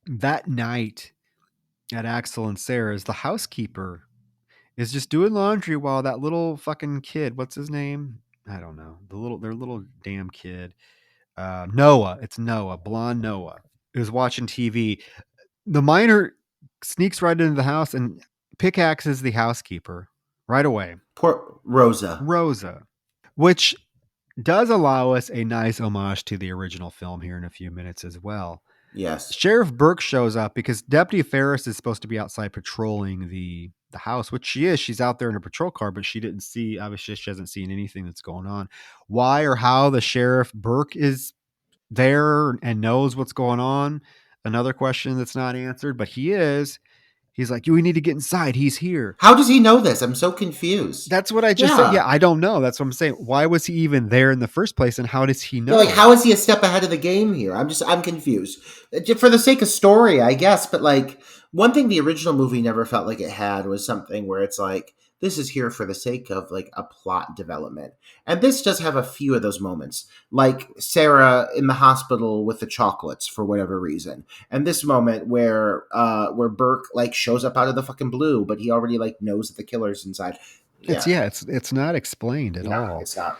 That night at Axel and Sarah's, the housekeeper is just doing laundry while that little fucking kid, what's his name? I don't know. Their little damn kid. Noah. It's Noah, blonde Noah, is watching TV. The miner sneaks right into the house and pickaxes the housekeeper right away, Poor Rosa. Rosa, which does allow us a nice homage to the original film here in a few minutes as well. Yes. Sheriff Burke shows up because Deputy Ferris is supposed to be outside patrolling the house, which she is. She's out there in a patrol car, but obviously she hasn't seen anything that's going on. Why or how the Sheriff Burke is there and knows what's going on, another question that's not answered, but he is. He's like, we need to get inside. He's here. How does he know this? I'm so confused. That's what I just said. Yeah, I don't know. That's what I'm saying. Why was he even there in the first place, and how does he know? Yeah, like, how is he a step ahead of the game here? I'm confused. For the sake of story, I guess, but like, one thing the original movie never felt like it had was something where it's like, this is here for the sake of like a plot development. And this does have a few of those moments, like Sarah in the hospital with the chocolates for whatever reason. And this moment where Burke like shows up out of the fucking blue, but he already like knows that the killer's inside. It's not explained at No, all. it's not.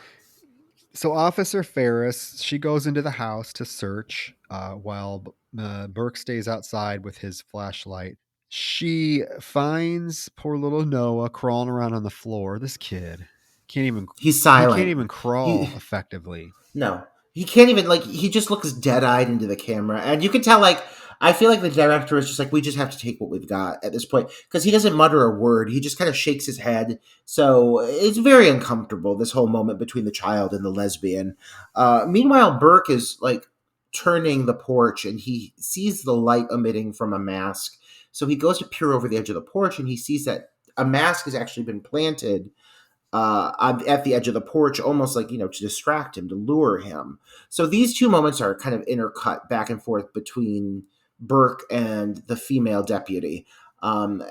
So Officer Ferris, she goes into the house to search while Burke stays outside with his flashlight. She finds poor little Noah crawling around on the floor. This kid He's he silent. can't even crawl He effectively. No, he can't even like. He just looks dead eyed into the camera, and you can tell. Like, I feel like the director is just like, we just have to take what we've got at this point because he doesn't mutter a word. He just kind of shakes his head. So it's very uncomfortable. This whole moment between the child and the lesbian. Meanwhile, Burke is like turning the porch, and he sees the light emitting from a mask. So he goes to peer over the edge of the porch, and he sees that a mask has actually been planted at the edge of the porch, almost like, to distract him, to lure him. So these two moments are kind of intercut back and forth between Burke and the female deputy. Um,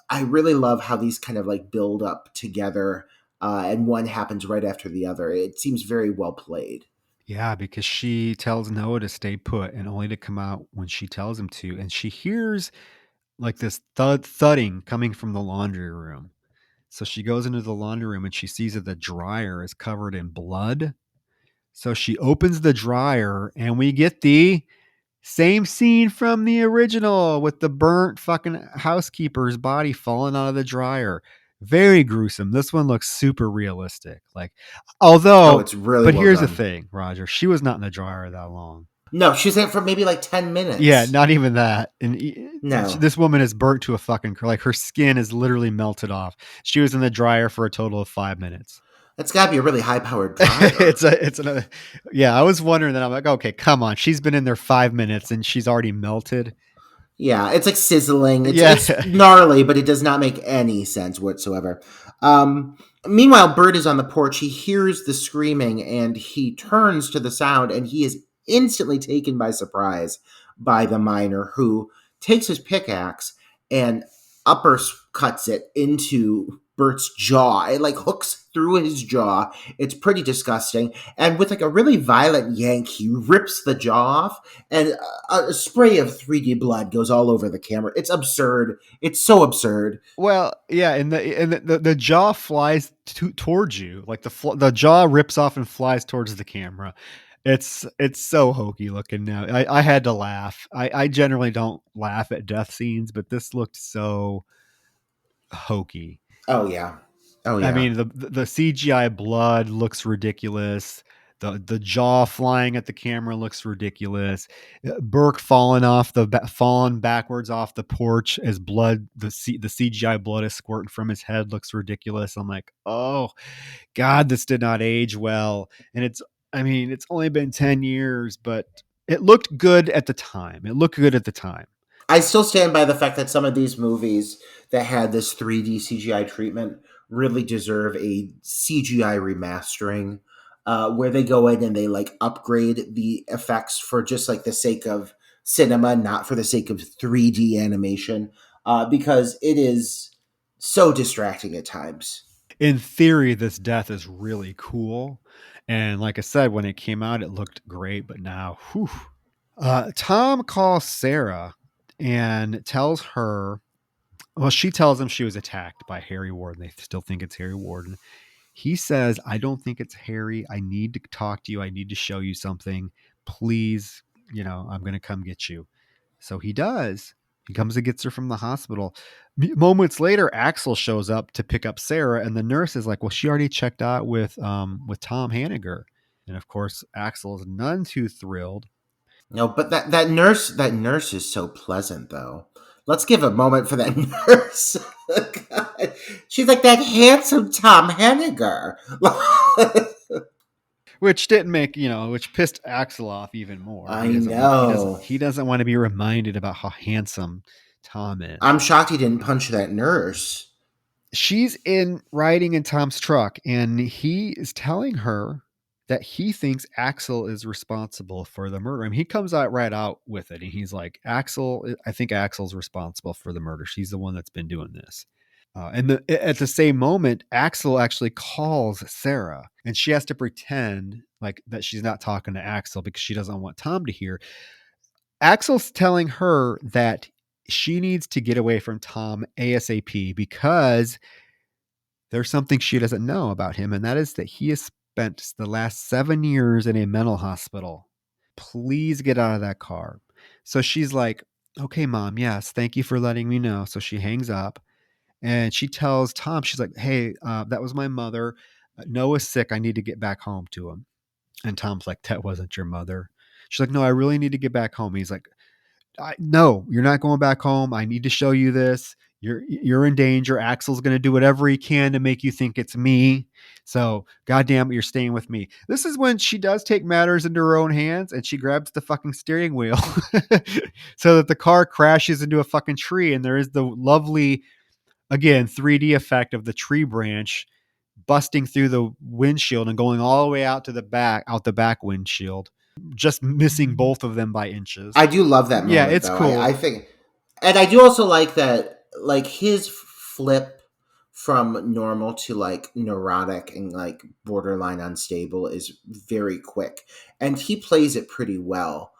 I really love how these kind of like build up together, and one happens right after the other. It seems very well played. Yeah, because she tells Noah to stay put and only to come out when she tells him to. And she hears like this thudding coming from the laundry room. So she goes into the laundry room and she sees that the dryer is covered in blood. So she opens the dryer and we get the same scene from the original with the burnt fucking housekeeper's body falling out of the dryer. Very gruesome. This one looks super realistic. Like, Oh, although, it's really but well here's the done. thing, Roger. She was not in the dryer that long. No, she's in it for maybe like 10 Yeah, minutes. not even that. And No. this woman is burnt to a fucking like her skin is literally melted off. She was in the dryer for a total of 5 minutes. That's got to be a really high powered dryer. it's another. Yeah, I was wondering that. I'm like, okay, come on. She's been in there 5 minutes and she's already melted. Yeah, it's like sizzling. It's Yeah. gnarly, but it does not make any sense whatsoever. Meanwhile, Bert is on the porch. He hears the screaming and he turns to the sound, and he is instantly taken by surprise by the miner, who takes his pickaxe and uppercuts it into Bert's jaw. It like hooks through his jaw. It's pretty disgusting. And with like a really violent yank, he rips the jaw off, and a spray of 3D blood goes all over the camera. It's absurd. It's so absurd. Well, yeah, and the jaw flies towards you, like the jaw rips off and flies towards the camera. It's so hokey looking now. I had to laugh. I generally don't laugh at death scenes, but this looked so hokey. Oh yeah. Oh I yeah. mean, the CGI blood looks ridiculous. The jaw flying at the camera looks ridiculous. Burke falling backwards off the porch as blood the CGI blood is squirting from his head looks ridiculous. I'm like, oh God, this did not age well. And I mean, it's only been 10 years, but it looked good at the time. It looked good at the time. I still stand by the fact that some of these movies that had this 3D CGI treatment really deserve a CGI remastering, where they go in and they like upgrade the effects for just like the sake of cinema, not for the sake of 3D animation, because it is so distracting at times. In theory, this death is really cool. And like I said, when it came out, it looked great, but now, whew. Tom calls Sarah and tells her, well, she tells him she was attacked by Harry Warden. They still think it's Harry Warden. He says, I don't think it's Harry. I need to talk to you. I need to show you something. Please, I'm going to come get you. So he does. He comes and gets her from the hospital. Moments later, Axel shows up to pick up Sarah, and the nurse is like, "Well, she already checked out with Tom Hanniger." And of course, Axel is none too thrilled. No, but that nurse is so pleasant though. Let's give a moment for that nurse. God. She's like that handsome Tom Henniger. Which didn't make which pissed Axel off even more. I He doesn't want know. he doesn't want to be reminded about how handsome Tom is. I'm shocked he didn't punch that nurse. She's in riding in Tom's truck, and he is telling her that he thinks Axel is responsible for the murder. I mean, he comes out right out with it, and he's like, I think Axel's responsible for the murder. She's the one that's been doing this. At the same moment, Axel actually calls Sarah, and she has to pretend like that she's not talking to Axel because she doesn't want Tom to hear. Axel's telling her that she needs to get away from Tom ASAP because there's something she doesn't know about him, and that is that he has spent the last 7 years in a mental hospital. Please get out of that car. So she's like, okay, mom, yes, thank you for letting me know. So she hangs up and she tells Tom, she's like, hey, that was my mother. Noah's sick. I need to get back home to him. And Tom's like, that wasn't your mother. She's like, no, I really need to get back home. He's like, no, you're not going back home. I need to show you this. You're in danger. Axel's going to do whatever he can to make you think it's me. So, goddamn it, you're staying with me. This is when she does take matters into her own hands and she grabs the fucking steering wheel so that the car crashes into a fucking tree. And there is the lovely, again, 3D effect of the tree branch busting through the windshield and going all the way out to the back windshield, just missing both of them by inches. I do love that Yeah, moment it's though. cool. I think, and I do also like that, like his flip from normal to like neurotic and like borderline unstable is very quick, and he plays it pretty well.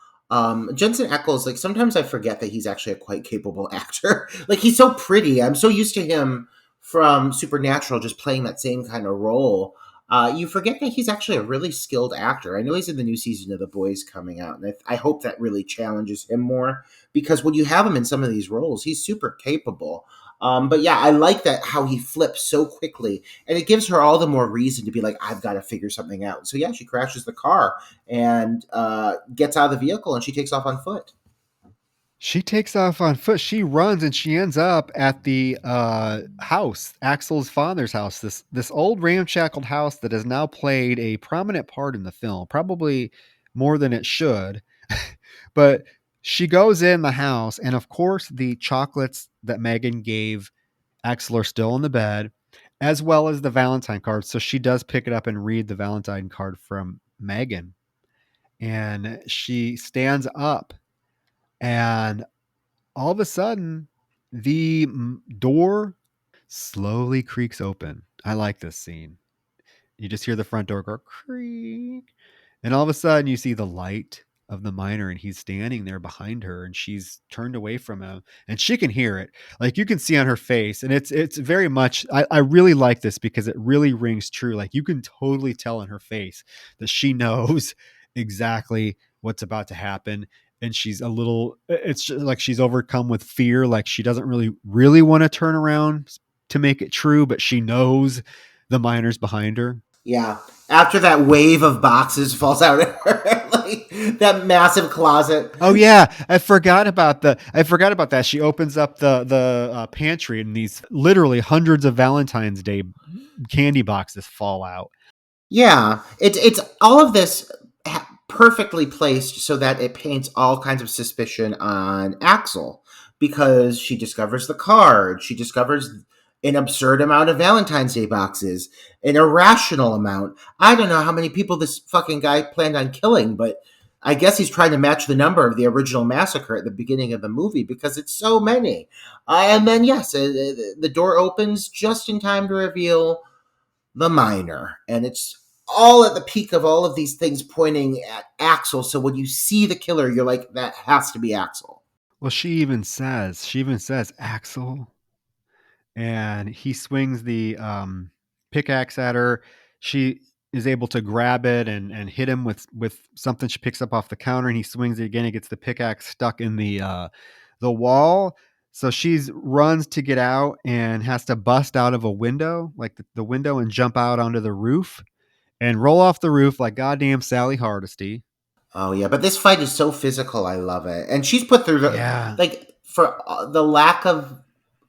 Jensen Ackles, like sometimes I forget that he's actually a quite capable actor. Like he's so pretty. I'm so used to him from Supernatural, just playing that same kind of role. You forget that he's actually a really skilled actor. I know he's in the new season of The Boys coming out, and I hope that really challenges him more because when you have him in some of these roles, he's super capable. But yeah, I like that how he flips so quickly, and it gives her all the more reason to be like, I've got to figure something out. So yeah, she crashes the car and gets out of the vehicle, and she takes off on foot. She takes off on foot. She runs and she ends up at the house, Axel's father's house. This old ramshackled house that has now played a prominent part in the film, probably more than it should. But she goes in the house, and of course, the chocolates that Megan gave Axel are still in the bed, as well as the Valentine card. So she does pick it up and read the Valentine card from Megan, and she stands up, and all of a sudden, the door slowly creaks open. I like this scene. You just hear the front door go creak, and all of a sudden, you see the light of the miner, and he's standing there behind her, and she's turned away from him, and she can hear it. Like you can see on her face, and it's very much. I really like this because it really rings true. Like you can totally tell in her face that she knows exactly what's about to happen, and she's a little. It's just like she's overcome with fear. Like she doesn't really want to turn around to make it true, but she knows the miner's behind her. Yeah. After that wave of boxes falls out at her, like that massive closet. Oh yeah, I forgot about that. She opens up the pantry, and these literally hundreds of Valentine's Day candy boxes fall out. Yeah, it's all of this perfectly placed so that it paints all kinds of suspicion on Axel because she discovers the card, she discovers an absurd amount of Valentine's Day boxes, an irrational amount. I don't know how many people this fucking guy planned on killing, but I guess he's trying to match the number of the original massacre at the beginning of the movie because it's so many. And then yes, the door opens just in time to reveal the miner, and it's all at the peak of all of these things pointing at Axel. So when you see the killer, you're like, that has to be Axel. Well, she even says Axel, and he swings the pickaxe at her. She is able to grab it and hit him with something she picks up off the counter, and he swings it again. He gets the pickaxe stuck in the wall. So she's runs to get out and has to bust out of a window, like the window, and jump out onto the roof and roll off the roof like goddamn Sally Hardesty. Oh yeah, but this fight is so physical. I love it, and she's put through the Yeah. like for the lack of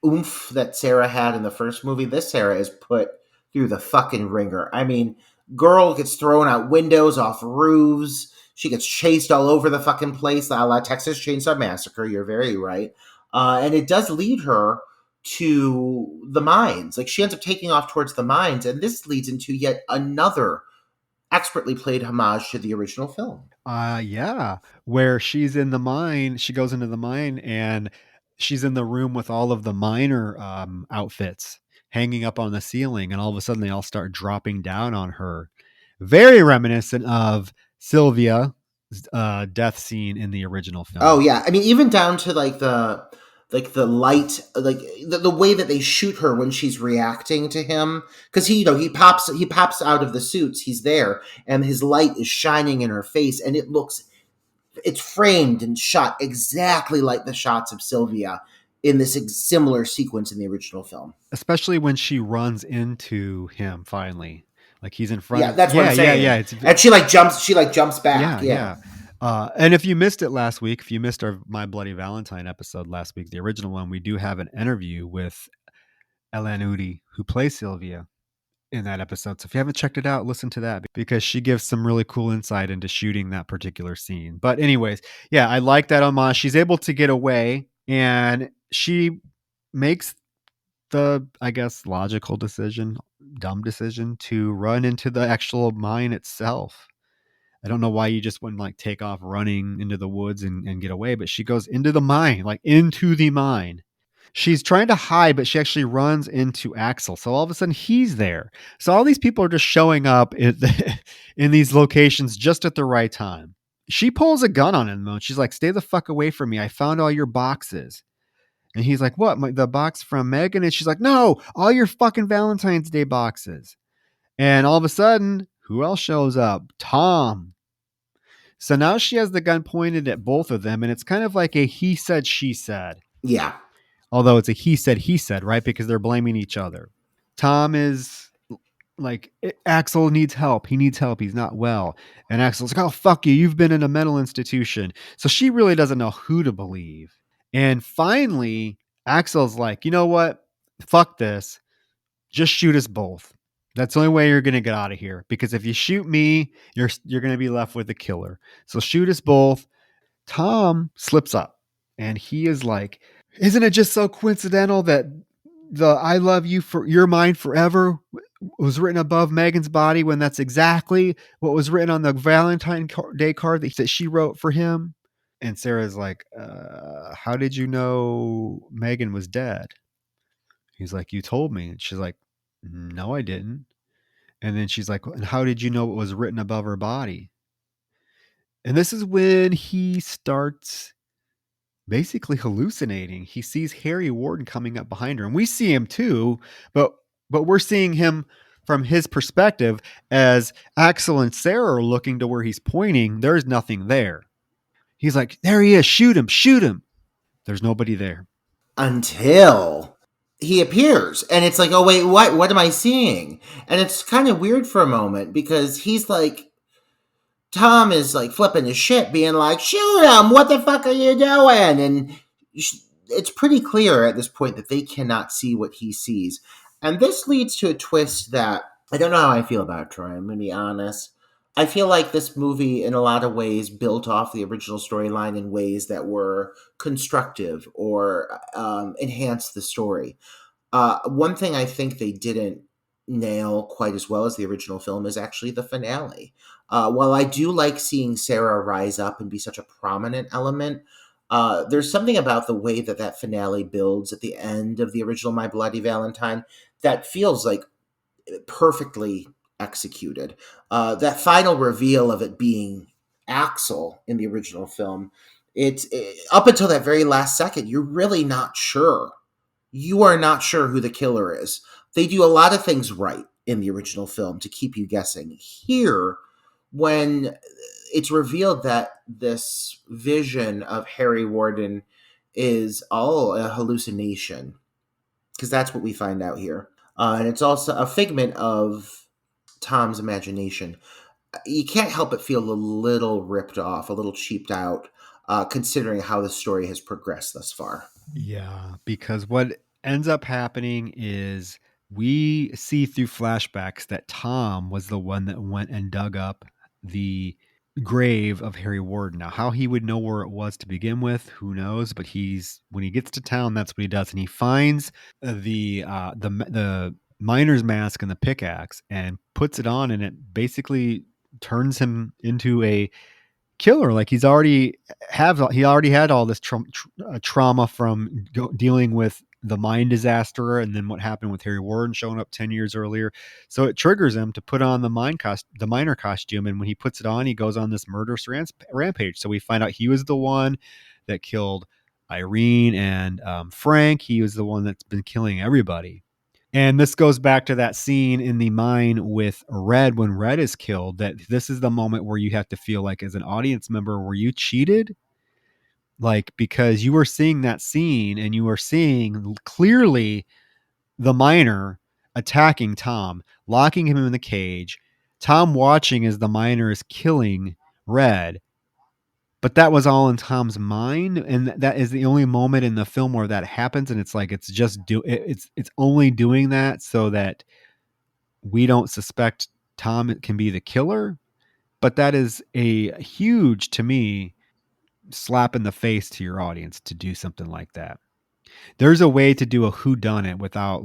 oomph that Sarah had in the first movie. This Sarah is put through the fucking ringer. I mean, girl gets thrown out windows, off roofs. She gets chased all over the fucking place, a la Texas Chainsaw Massacre. You're very right, and it does lead her to the mines. Like she ends up taking off towards the mines, and this leads into yet another expertly played homage to the original film. Yeah, where she's in the mine, she goes into the mine, and she's in the room with all of the miner outfits hanging up on the ceiling, and all of a sudden they all start dropping down on her. Very reminiscent of Sylvia's death scene in the original Oh film. yeah, I mean even down to like the light, like the way that they shoot her when she's reacting to him, because he pops out of the suits, he's there, and his light is shining in her face, and it's framed and shot exactly like the shots of Sylvia in this similar sequence in the original film. Especially when she runs into him finally. Like he's in front Yeah, of that's what I'm yeah, yeah, saying. yeah. And she like jumps back. Yeah, Yeah. yeah. And if you missed it last week, if you missed our My Bloody Valentine episode last week, the original one, we do have an interview with Ellen Udi, who plays Sylvia in that episode. So if you haven't checked it out, listen to that because she gives some really cool insight into shooting that particular scene. But anyways, yeah, I like that homage. She's able to get away, and she makes the, I guess, logical decision, dumb decision to run into the actual mine itself. I don't know why you just wouldn't like take off running into the woods and get away, but she goes into the mine, like into the mine. She's trying to hide, but she actually runs into Axel. So all of a sudden he's there. So all these people are just showing up in these locations just at the right time. She pulls a gun on him though. She's like, "Stay the fuck away from me. I found all your boxes." And he's like, "What? The box from Megan?" And she's like, "No, all your fucking Valentine's Day boxes." And all of a sudden, who else shows up? Tom. So now she has the gun pointed at both of them, and it's kind of like a he said, she said. Yeah. Although it's a he said, right? Because they're blaming each other. Tom is like, Axel needs help. He needs help. He's not well. And Axel's like, "Oh, fuck you. You've been in a mental institution." So she really doesn't know who to believe. And finally, Axel's like, "You know what? Fuck this. Just shoot us both. That's the only way you're going to get out of here. Because if you shoot me, you're going to be left with the killer. So shoot us both." Tom slips up and he is like, "Isn't it just so coincidental that the 'I love you for you're mine forever' was written above Megan's body when that's exactly what was written on the Valentine Day card that she wrote for him?" And Sarah's like, "How did you know Megan was dead?" He's like, "You told me." And she's like, "No, I didn't." And then she's like, "And how did you know it was written above her body?" And this is when he starts basically hallucinating. He sees Harry Warden coming up behind her, and we see him too, but we're seeing him from his perspective as Axel and Sarah are looking to where he's pointing. There's nothing there. He's like, "There he is. Shoot him. Shoot him." There's nobody there. Until he appears, and it's like, oh wait, what am I seeing? And it's kind of weird for a moment because he's like, Tom is like flipping his shit, being like, "Shoot him! What the fuck are you doing?" And it's pretty clear at this point that they cannot see what he sees. And this leads to a twist that I don't know how I feel about, Troy. I'm going to be honest. I feel like this movie, in a lot of ways, built off the original storyline in ways that were constructive or enhanced the story. One thing I think they didn't nail quite as well as the original film is actually the finale. While I do like seeing Sarah rise up and be such a prominent element, there's something about the way that that finale builds at the end of the original My Bloody Valentine that feels like perfectly executed. That final reveal of it being Axel in the original film, up until that very last second, you're really not sure. You are not sure who the killer is. They do a lot of things right in the original film to keep you guessing. Here, when it's revealed that this vision of Harry Warden is all a hallucination, because that's what we find out here. And it's also a figment of Tom's imagination. You can't help but feel a little ripped off, a little cheaped out, considering how the story has progressed thus far. Yeah, because what ends up happening is we see through flashbacks that Tom was the one that went and dug up the grave of Harry Warden. Now, how he would know where it was to begin with, who knows? But when he gets to town, that's what he does, and he finds the miner's mask and the pickaxe and puts it on, and it basically turns him into a killer. Like he already had all this trauma from dealing with the mine disaster and then what happened with Harry Warden showing up 10 years earlier. So it triggers him to put on the miner costume, and when he puts it on, he goes on this murderous rampage. So we find out he was the one that killed Irene and Frank. He was the one that's been killing everybody. And this goes back to that scene in the mine with Red when Red is killed, that this is the moment where you have to feel like, as an audience member, were you cheated? Like, because you were seeing that scene and you were seeing clearly the miner attacking Tom, locking him in the cage, Tom watching as the miner is killing Red. But that was all in Tom's mind, and that is the only moment in the film where that happens. And it's like it's only doing that so that we don't suspect Tom can be the killer. But that is a huge, to me, slap in the face to your audience to do something like that. There's a way to do a whodunit without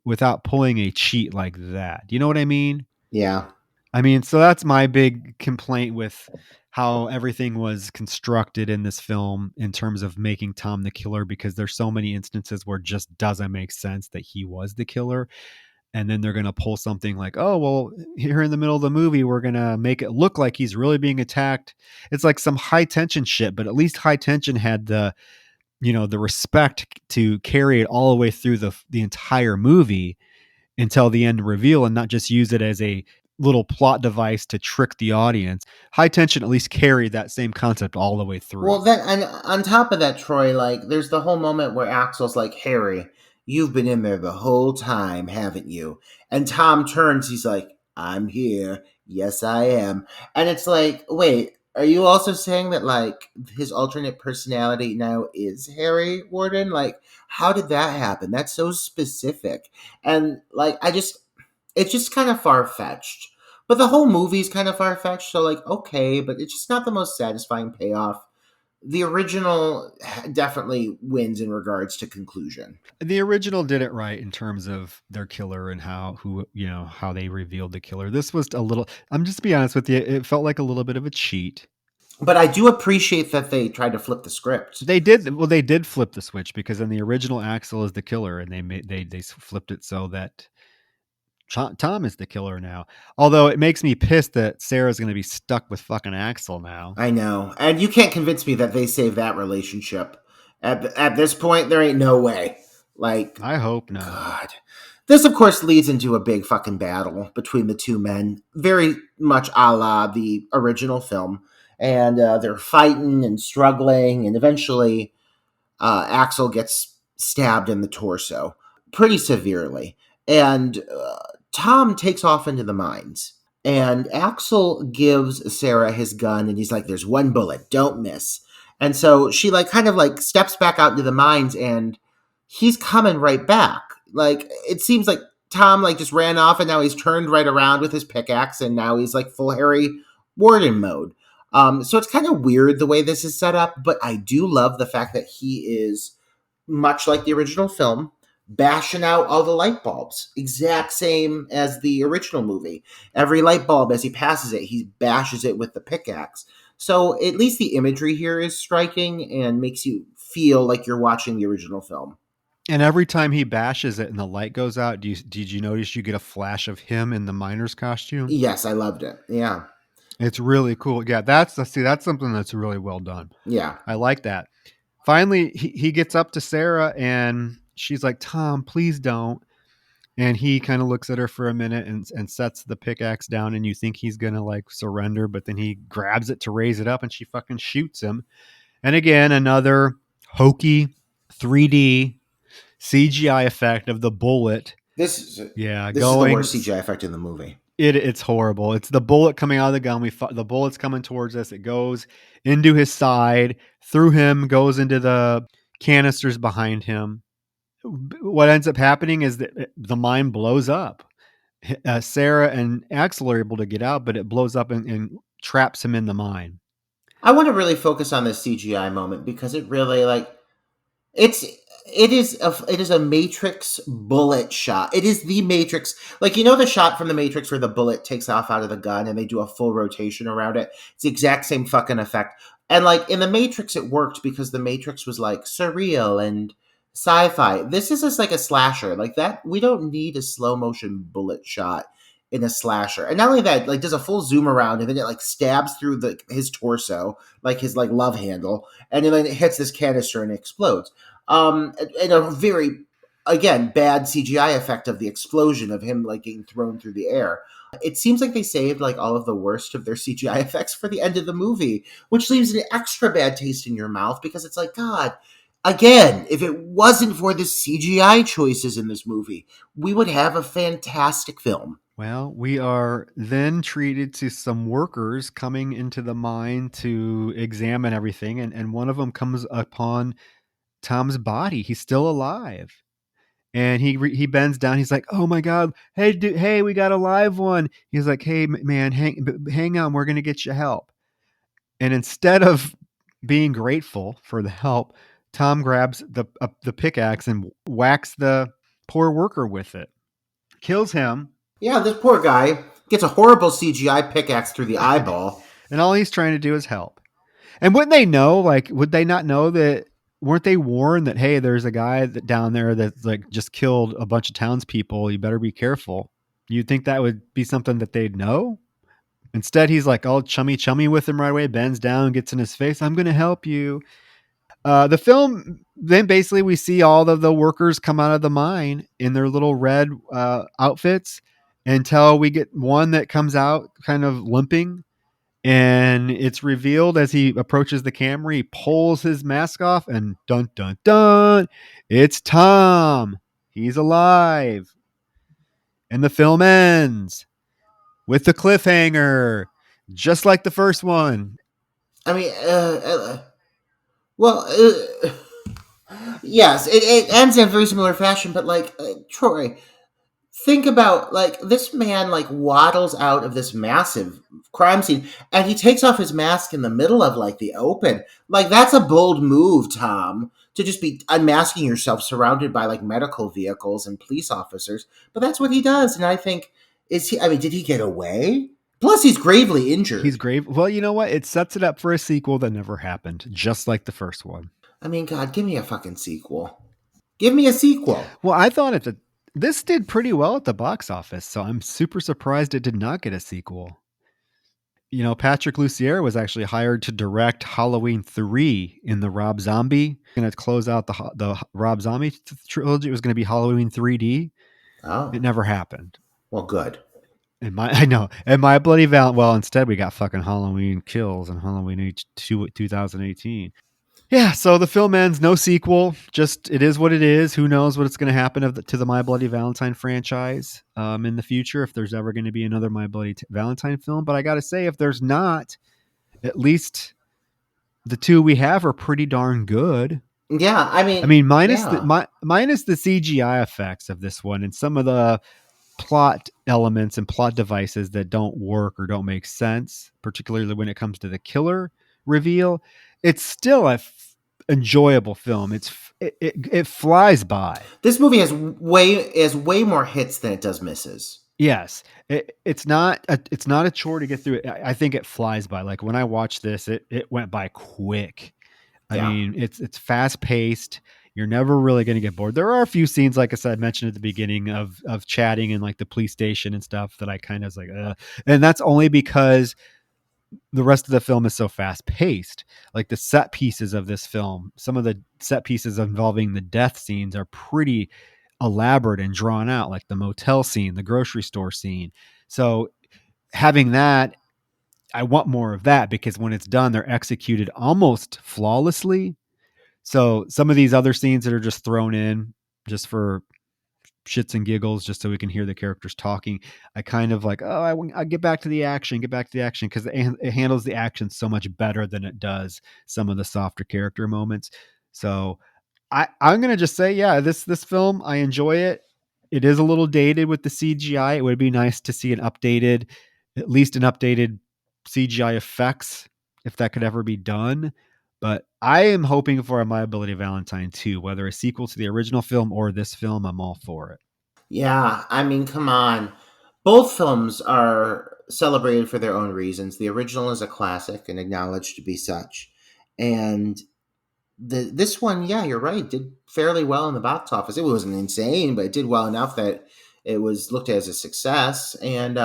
without pulling a cheat like that. You know what I mean? Yeah. I mean, so that's my big complaint with how everything was constructed in this film in terms of making Tom the killer, because there's so many instances where it just doesn't make sense that he was the killer. And then they're going to pull something like, oh, well, here in the middle of the movie, we're going to make it look like he's really being attacked. It's like some high tension shit, but at least high tension had the respect to carry it all the way through the entire movie until the end reveal, and not just use it as a little plot device to trick the audience. High tension at least carried that same concept all the way through. Well, then, and on top of that, Troy, like, there's the whole moment where Axel's like, Harry, you've been in there the whole time, haven't you? And Tom turns, he's like, I'm here. Yes, I am. And it's like, wait, are you also saying that, like, his alternate personality now is Harry Warden? Like, how did that happen? That's so specific. And, like, it's just kind of far fetched. But the whole movie's kind of far fetched, so, like, okay, but it's just not the most satisfying payoff. The original definitely wins in regards to conclusion. The original did it right in terms of their killer and how they revealed the killer. This was a little, I'm just be honest with you, it felt like a little bit of a cheat. But I do appreciate that they tried to flip the script. They did flip the switch, because in the original Axel is the killer, and they flipped it so that Tom is the killer now. Although it makes me pissed that Sarah's going to be stuck with fucking Axel now. I know. And you can't convince me that they saved that relationship. At this point, there ain't no way. Like, I hope not. God. This, of course, leads into a big fucking battle between the two men, very much a la the original film. And they're fighting and struggling, and eventually Axel gets stabbed in the torso pretty severely. And Tom takes off into the mines. And Axel gives Sarah his gun, and he's like, there's one bullet, don't miss. And so she like kind of like steps back out into the mines, and he's coming right back. Like, it seems like Tom like just ran off, and now he's turned right around with his pickaxe, and now he's like full Harry Warden mode. So it's kind of weird the way this is set up, but I do love the fact that he is much like the original film, bashing out all the light bulbs, exact same as the original movie. Every light bulb, as he passes it, he bashes it with the pickaxe. So at least the imagery here is striking and makes you feel like you're watching the original film. And every time he bashes it and the light goes out, did you notice you get a flash of him in the miner's costume? Yes, I loved it. Yeah. It's really cool. Yeah, that's something that's really well done. Yeah. I like that. Finally, he gets up to Sarah, and she's like, Tom, please don't. And he kind of looks at her for a minute and sets the pickaxe down, and you think he's going to like surrender, but then he grabs it to raise it up, and she fucking shoots him. And again, another hokey 3D CGI effect of the bullet. This is the worst CGI effect in the movie. It's horrible. It's the bullet coming out of the gun. The bullet's coming towards us. It goes into his side, through him, goes into the canisters behind him. What ends up happening is that the mine blows up. Sarah and Axel are able to get out, but it blows up and traps him in the mine. I want to really focus on this CGI moment because it really it is a Matrix bullet shot. It is the Matrix, like, you know, the shot from the Matrix where the bullet takes off out of the gun and they do a full rotation around it. It's the exact same fucking effect. And like in the Matrix, it worked because the Matrix was like surreal and sci-fi. This is just like a slasher, like that. We don't need a slow motion bullet shot in a slasher. And not only that, like, does a full zoom around and then it like stabs through his torso, like his like love handle, and then it hits this canister and it explodes. And a very, again, bad CGI effect of the explosion of him like getting thrown through the air. It seems like they saved like all of the worst of their CGI effects for the end of the movie, which leaves an extra bad taste in your mouth because it's like, God, again, if it wasn't for the CGI choices in this movie, we would have a fantastic film. Well, we are then treated to some workers coming into the mine to examine everything, and one of them comes upon Tom's body. He's still alive. And he bends down. He's like, "Oh my God. Hey, we got a live one." He's like, "Hey, man, hang on. We're going to get you help." And instead of being grateful for the help, Tom grabs the pickaxe and whacks the poor worker with it. Kills him. Yeah, this poor guy gets a horrible CGI pickaxe through the eyeball. And all he's trying to do is help. And wouldn't they know? Like, would they not know that? Weren't they warned that, hey, there's a guy that down there that like just killed a bunch of townspeople? You better be careful. You'd think that would be something that they'd know. Instead, he's like all chummy chummy with him right away, bends down, gets in his face. I'm going to help you. The film, then basically we see all of the workers come out of the mine in their little red outfits until we get one that comes out kind of limping. And it's revealed as he approaches the camera, he pulls his mask off and dun dun dun, it's Tom. He's alive. And the film ends with the cliffhanger, just like the first one. I mean, well, yes, it ends in a very similar fashion, but like, Troy, think about like this man like waddles out of this massive crime scene and he takes off his mask in the middle of like the open. Like that's a bold move, Tom, to just be unmasking yourself surrounded by like medical vehicles and police officers. But that's what he does, and I think I mean, did he get away? Plus, he's gravely He's injured. grave. Well, you know what? It sets it up for a sequel that never happened, just like the first one. I mean, God, give me a fucking sequel. Give me a sequel. Well, I thought this did pretty well at the box office, so I'm super surprised it did not get a sequel. You know, Patrick Lussier was actually hired to direct Halloween 3 in the Rob Zombie. Going to close out the Rob Zombie trilogy. It was going to be Halloween 3D. It Oh, never happened. well, good. And I know. And My Bloody Valentine. Well, instead we got fucking Halloween Kills and Halloween 2018. Yeah, so the film ends, no sequel. Just it is what it is. Who knows what's going to happen to the My Bloody Valentine franchise in the future, if there's ever going to be another My Bloody Valentine film. But I got to say, if there's not, at least the two we have are pretty darn good. Yeah, I I mean, mean, yeah. minus the CGI effects of this one and some of the plot elements and plot devices that don't work or don't make sense, particularly when it comes to the killer reveal. It's still enjoyable film. It flies by. This movie has way more hits than it does misses. Yes, it's not a chore to get through it. I think it flies by. Like when I watched this, it went by quick. I Yeah. mean, it's fast paced. You're never really going to get bored. There are a few scenes, like I said, mentioned at the beginning of chatting in like the police station and stuff that I kind of was like, and that's only because the rest of the film is so fast paced. Like the set pieces of this film, some of the set pieces involving the death scenes are pretty elaborate and drawn out, like the motel scene, the grocery store scene. So having that, I want more of that because when it's done, they're executed almost flawlessly. So some of these other scenes that are just thrown in just for shits and giggles, just so we can hear the characters talking, I kind of like, oh, I get back to the action, because it handles the action so much better than it does some of the softer character moments. So I'm gonna just say, yeah, this film, I enjoy it. It is a little dated with the CGI. It would be nice to see at least an updated CGI effects if that could ever be done. But I am hoping for a My Ability Valentine 2, whether a sequel to the original film or this film. I'm all for it. Yeah, I mean, come on. Both films are celebrated for their own reasons. The original is a classic and acknowledged to be such. And this one, yeah, you're right, did fairly well in the box office. It wasn't insane, but it did well enough that it was looked at as a success. And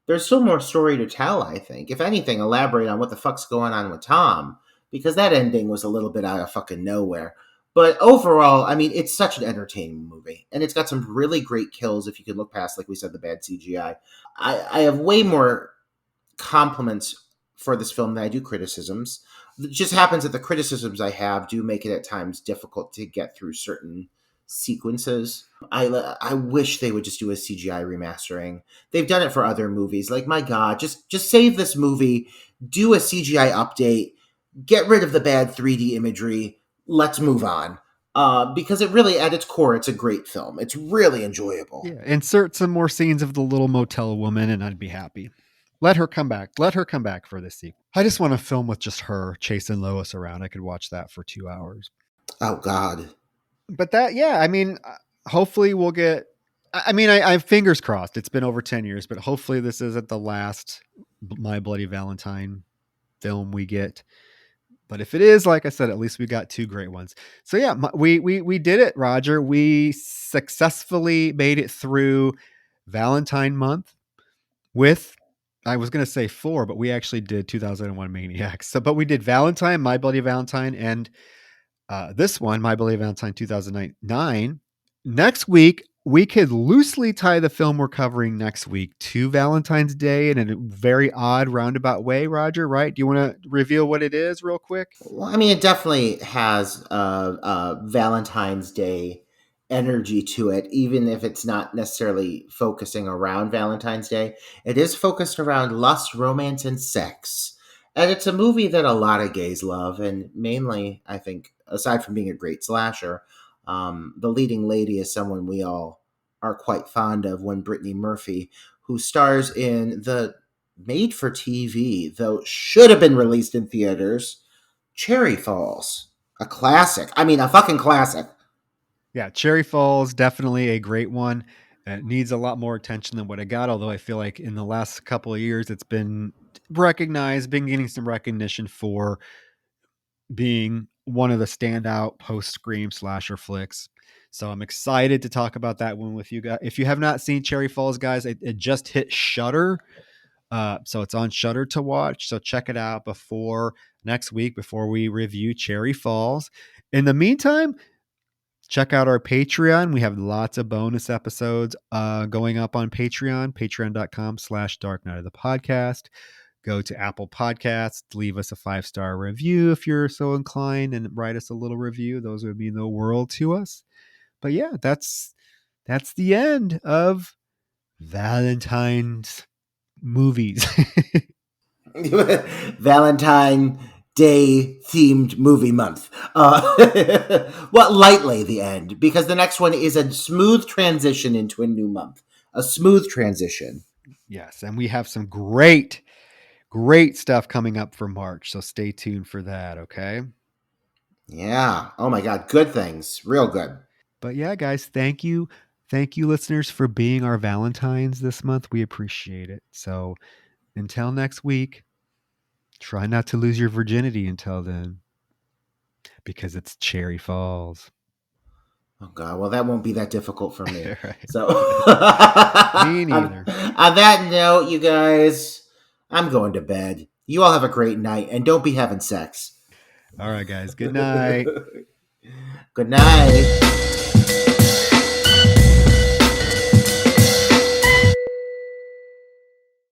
there's still more story to tell, I think. If anything, elaborate on what the fuck's going on with Tom, because that ending was a little bit out of fucking nowhere. But overall, I mean, it's such an entertaining movie, and it's got some really great kills. If you could look past, like we said, the bad CGI, I have way more compliments for this film than I do criticisms. It just happens that the criticisms I have do make it at times difficult to get through certain sequences. I wish they would just do a CGI remastering. They've done it for other movies. Like my God, just save this movie, do a CGI update, get rid of the bad 3D imagery. Let's move on. Because it really, at its core, it's a great film. It's really enjoyable. Yeah, insert some more scenes of the little motel woman, and I'd be happy. Let her come back. Let her come back for this sequel. I just want a film with just her chasing Lois around. I could watch that for 2 hours. Oh God. But that, yeah, I mean, hopefully we'll get I mean, I fingers crossed. It's been over 10 years, but hopefully this isn't the last My Bloody Valentine film we get. But if it is, like I said, at least we got two great ones. So yeah, we did it, Roger. We successfully made it through Valentine month with, I was gonna say four, but we actually did 2001 Maniacs. So, but we did Valentine, My Bloody Valentine, and this one, My Bloody Valentine 2009. Next week, we could loosely tie the film we're covering next week to Valentine's Day in a very odd roundabout way, Roger, right? Do you want to reveal what it is real quick? Well, I mean, it definitely has Valentine's Day energy to it, even if it's not necessarily focusing around Valentine's Day. It is focused around lust, romance, and sex. And it's a movie that a lot of gays love, and mainly, I think, aside from being a great slasher, the leading lady is someone we all are quite fond of, when Brittany Murphy, who stars in the made for TV, though should have been released in theaters, Cherry Falls. A classic. I mean, a fucking classic. Yeah, Cherry Falls, definitely a great one. It needs a lot more attention than what it got, although I feel like in the last couple of years it's been recognized, been getting some recognition for being one of the standout post Scream slasher flicks. So I'm excited to talk about that one with you guys. If you have not seen Cherry Falls, guys, it just hit Shudder. So it's on Shudder to watch. So check it out before next week, before we review Cherry Falls. In the meantime, check out our Patreon. We have lots of bonus episodes going up on Patreon, patreon.com/Dark Night of the Podcast. Go to Apple Podcasts, leave us a 5-star review if you're so inclined, and write us a little review. Those would mean the world to us. But yeah, that's the end of Valentine's movies. Valentine Day themed movie month. Well, lightly the end, because the next one is a smooth transition into a new month. A smooth transition. Yes, and we have some great stuff coming up for March. So stay tuned for that, okay? Yeah. Oh my God. Good things. Real good. But yeah, guys, thank you. Thank you, listeners, for being our Valentines this month. We appreciate it. So until next week, try not to lose your virginity until then, because it's Cherry Falls. Oh God. Well, that won't be that difficult for me. Right. So, Me neither. on that note, you guys, I'm going to bed. You all have a great night, and don't be having sex. All right, guys. Good night. Good night.